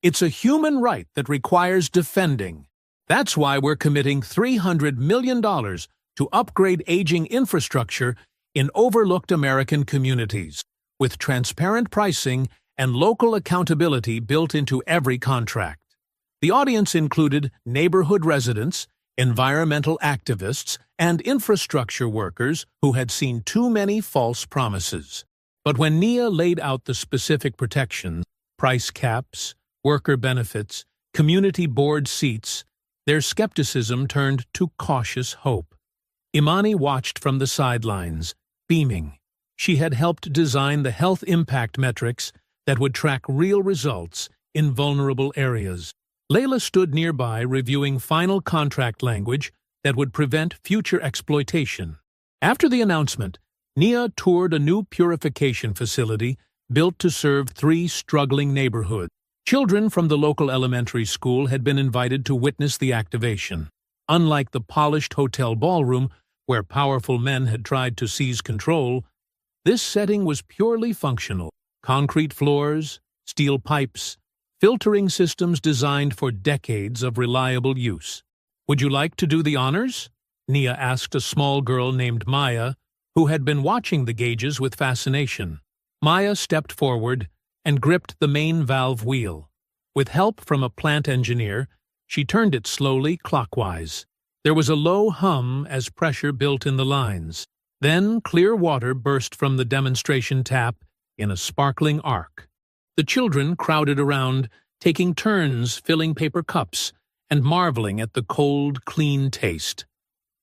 "It's a human right that requires defending. That's why we're committing $300 million to upgrade aging infrastructure in overlooked American communities, with transparent pricing and local accountability built into every contract." The audience included neighborhood residents, environmental activists, and infrastructure workers who had seen too many false promises. But when Nia laid out the specific protections, price caps, worker benefits, community board seats, their skepticism turned to cautious hope. Imani watched from the sidelines, beaming. She had helped design the health impact metrics that would track real results in vulnerable areas. Layla stood nearby reviewing final contract language that would prevent future exploitation. After the announcement, Nia toured a new purification facility built to serve 3 struggling neighborhoods. Children from the local elementary school had been invited to witness the activation. Unlike the polished hotel ballroom, where powerful men had tried to seize control, this setting was purely functional. Concrete floors, steel pipes, filtering systems designed for decades of reliable use. "Would you like to do the honors?" Nia asked a small girl named Maya, who had been watching the gauges with fascination. Maya stepped forward and gripped the main valve wheel. With help from a plant engineer, she turned it slowly clockwise. There was a low hum as pressure built in the lines. Then clear water burst from the demonstration tap in a sparkling arc. The children crowded around, taking turns filling paper cups and marveling at the cold, clean taste.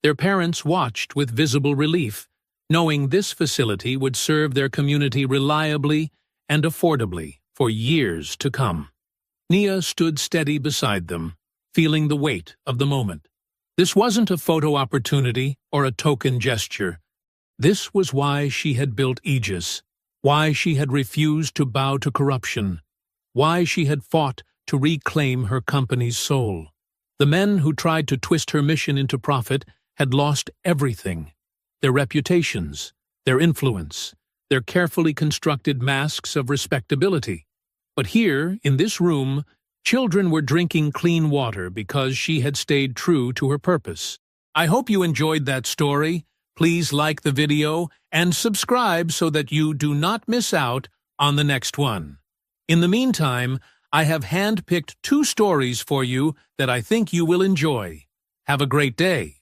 Their parents watched with visible relief, knowing this facility would serve their community reliably and affordably for years to come. Nia stood steady beside them, feeling the weight of the moment. This wasn't a photo opportunity or a token gesture. This was why she had built Aegis, why she had refused to bow to corruption, why she had fought to reclaim her company's soul. The men who tried to twist her mission into profit had lost everything: their reputations, their influence, their carefully constructed masks of respectability. But here, in this room, children were drinking clean water because she had stayed true to her purpose. I hope you enjoyed that story. Please like the video and subscribe so that you do not miss out on the next one. In the meantime, I have handpicked 2 stories for you that I think you will enjoy. Have a great day.